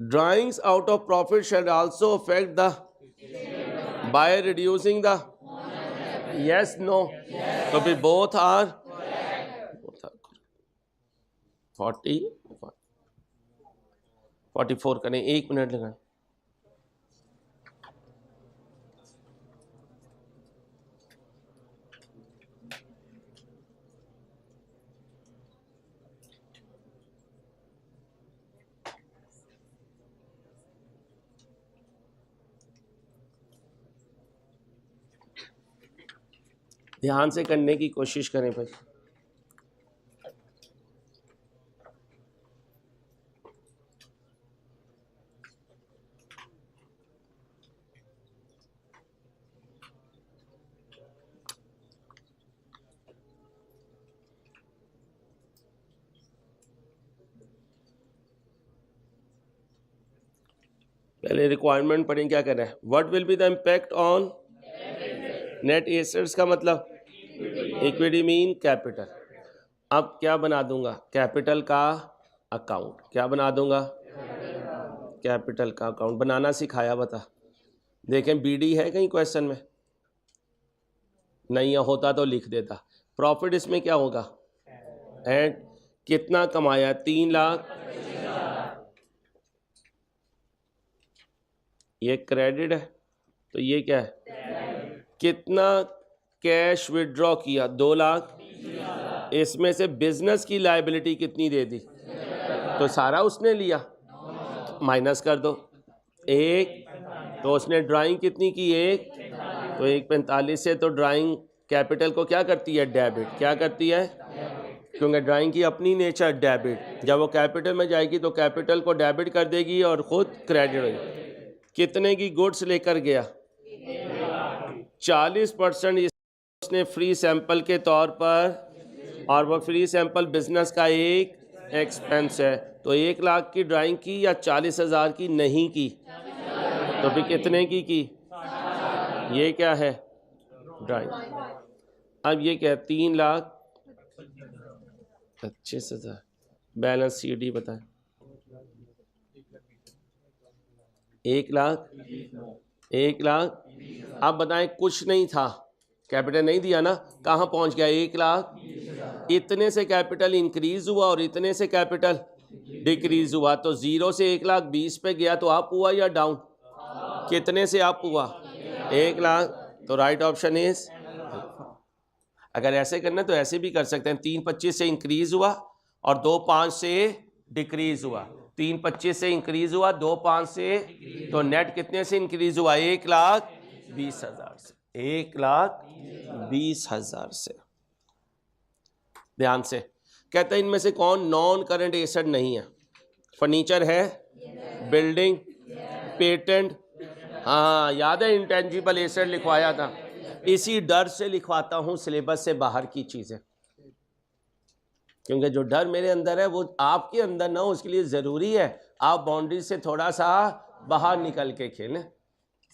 Drawings out of profit shall also affect the by reducing the, yes no? तो फिर both are 40 44 करें, 1 minute लगाएं। ध्यान से करने की कोशिश करें भाई। पहले रिक्वायरमेंट पढ़ें, क्या करना है। What will be the impact on net assets का मतलब इक्विटी मीन कैपिटल। अब क्या बना दूंगा, कैपिटल का अकाउंट। क्या बना दूंगा, कैपिटल का अकाउंट बनाना सिखाया, बता। देखें बीडी है कहीं क्वेश्चन में, नहीं होता तो लिख देता। प्रॉफिट इसमें क्या होगा, एंड कितना कमाया, 3 लाख। ये क्रेडिट है तो ये क्या है, कितना कैश विड्रॉ किया, 2 लाख। इसमें से बिजनेस की लायबिलिटी कितनी दे दी, तो सारा उसने लिया, माइनस कर दो 1। तो उसने ड्राइंग कितनी की, 1। तो 1.45 से तो ड्राइंग कैपिटल को क्या करती है, डेबिट। क्या करती है, क्योंकि ड्राइंग की अपनी नेचर डेबिट। जब वो कैपिटल में जाएगी तो कैपिटल को डेबिट कर देगी और खुद क्रेडिट होगी। कितने की गुड्स लेकर गया, 40% उसने फ्री सैंपल के तौर पर, और वो फ्री सैंपल बिजनेस का एक एक्सपेंस है। तो 1 लाख की ड्राइंग की या 40,000 की नहीं की, तो फिर कितने की, ये क्या है ड्राइंग। अब ये क्या है, 3 लाख 25,000। बैलेंस CD बताएं, 1 लाख 1 लाख। अब बताएं, कुछ नहीं था, कैपिटल नहीं दिया ना, कहाँ पहुंच गया, 1 लाख। इतने से कैपिटल इंक्रीज हुआ और इतने से कैपिटल डिक्रीज हुआ, तो 0 से 1,20,000 पे गया, तो अप हुआ या डाउन, कितने से अप हुआ, 1 लाख। तो राइट ऑप्शन इज। अगर ऐसे करना तो ऐसे भी कर सकते हैं, 3.25 से इंक्रीज हुआ और 2.5 से डिक्रीज हुआ। 3.25 से इंक्रीज हुआ, 2.5 से, तो नेट कितने से इंक्रीज हुआ, 1,20,000 से, 1,20,000 से। ध्यान से, कहते हैं इनमें से कौन नॉन करंट एसेट नहीं है, फर्नीचर है, बिल्डिंग, पेटेंट, हाँ याद है इंटेंजिबल एसेट लिखवाया था। इसी डर से लिखवाता हूं सिलेबस से बाहर की चीजें, क्योंकि जो डर मेरे अंदर है वो आपके अंदर ना हो, उसके लिए ज़रूरी है आप बाउंड्री से थोड़ा सा बाहर निकल के खेलें।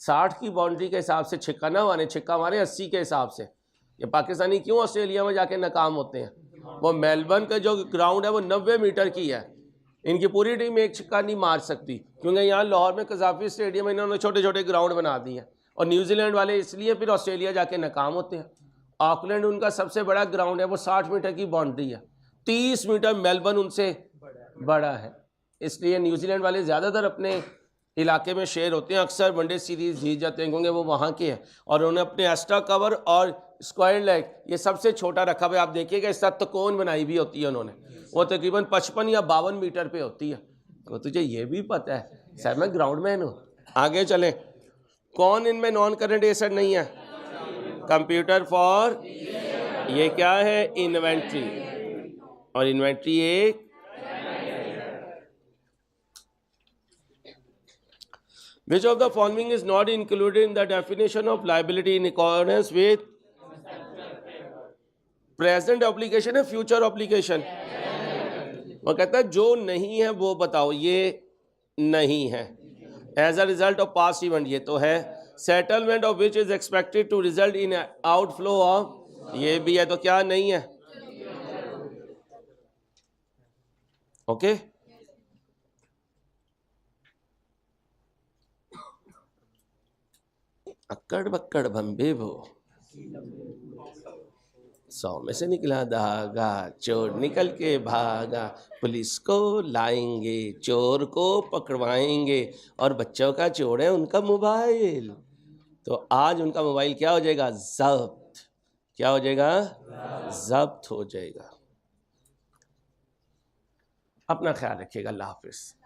60 की बाउंड्री के हिसाब से छिक्का ना मारे, छिक्का मारे 80 के हिसाब से। ये पाकिस्तानी क्यों ऑस्ट्रेलिया में जाके नाकाम होते हैं, वो मेलबर्न का जो ग्राउंड है वो 90 मीटर की है, इनकी पूरी टीम एक छिक्का नहीं मार सकती, क्योंकि यहाँ लाहौर में कज़ाफी स्टेडियम इन्होंने छोटे छोटे ग्राउंड बना दिए हैं। और न्यूजीलैंड वाले इसलिए फिर ऑस्ट्रेलिया जाके नाकाम होते हैं। ऑकलैंड उनका सबसे बड़ा ग्राउंड है, वो 60 मीटर की बाउंड्री है, 30 मीटर मेलबर्न उनसे बड़ा है, इसलिए न्यूजीलैंड वाले ज़्यादातर अपने इलाके में शेयर होते हैं, अक्सर वनडे सीरीज जीत जाते हैं क्योंकि वो वहाँ के हैं। और उन्होंने अपने एक्स्ट्रा कवर और स्क्वायर लेग ये सबसे छोटा रखा हुआ है, आप देखिएगा इस साथ तकोन बनाई भी होती है उन्होंने, वो तकरीबन 55 या 52 मीटर पे होती है। तो तुझे ये भी पता है, सर मैं ग्राउंड मैन हूँ। आगे चलें, कौन इनमें नॉन करंट एसेट नहीं है, कंप्यूटर फॉर, ये क्या है, इन्वेंट्री, और इन्वेंट्री एक, which of the following is not included in the definition of liability in accordance with present application है, future application। वो कहता है जो नहीं है वो बताओ, ये नहीं है, as a result of past event, ये तो है, settlement of which is expected to result in outflow of, ये भी है, तो क्या नहीं है, ओके। अक्कड़ बक्कड़ बम्बे भो, 100 में से निकला धागा, चोर निकल के भागा, पुलिस को लाएंगे, चोर को पकड़वाएंगे, और बच्चों का चोर है उनका मोबाइल, तो आज उनका मोबाइल क्या हो जाएगा? जब्त। क्या हो जाएगा? जब्त हो जाएगा। अपना ख्याल रखिएगा। अल्लाह हाफिज़।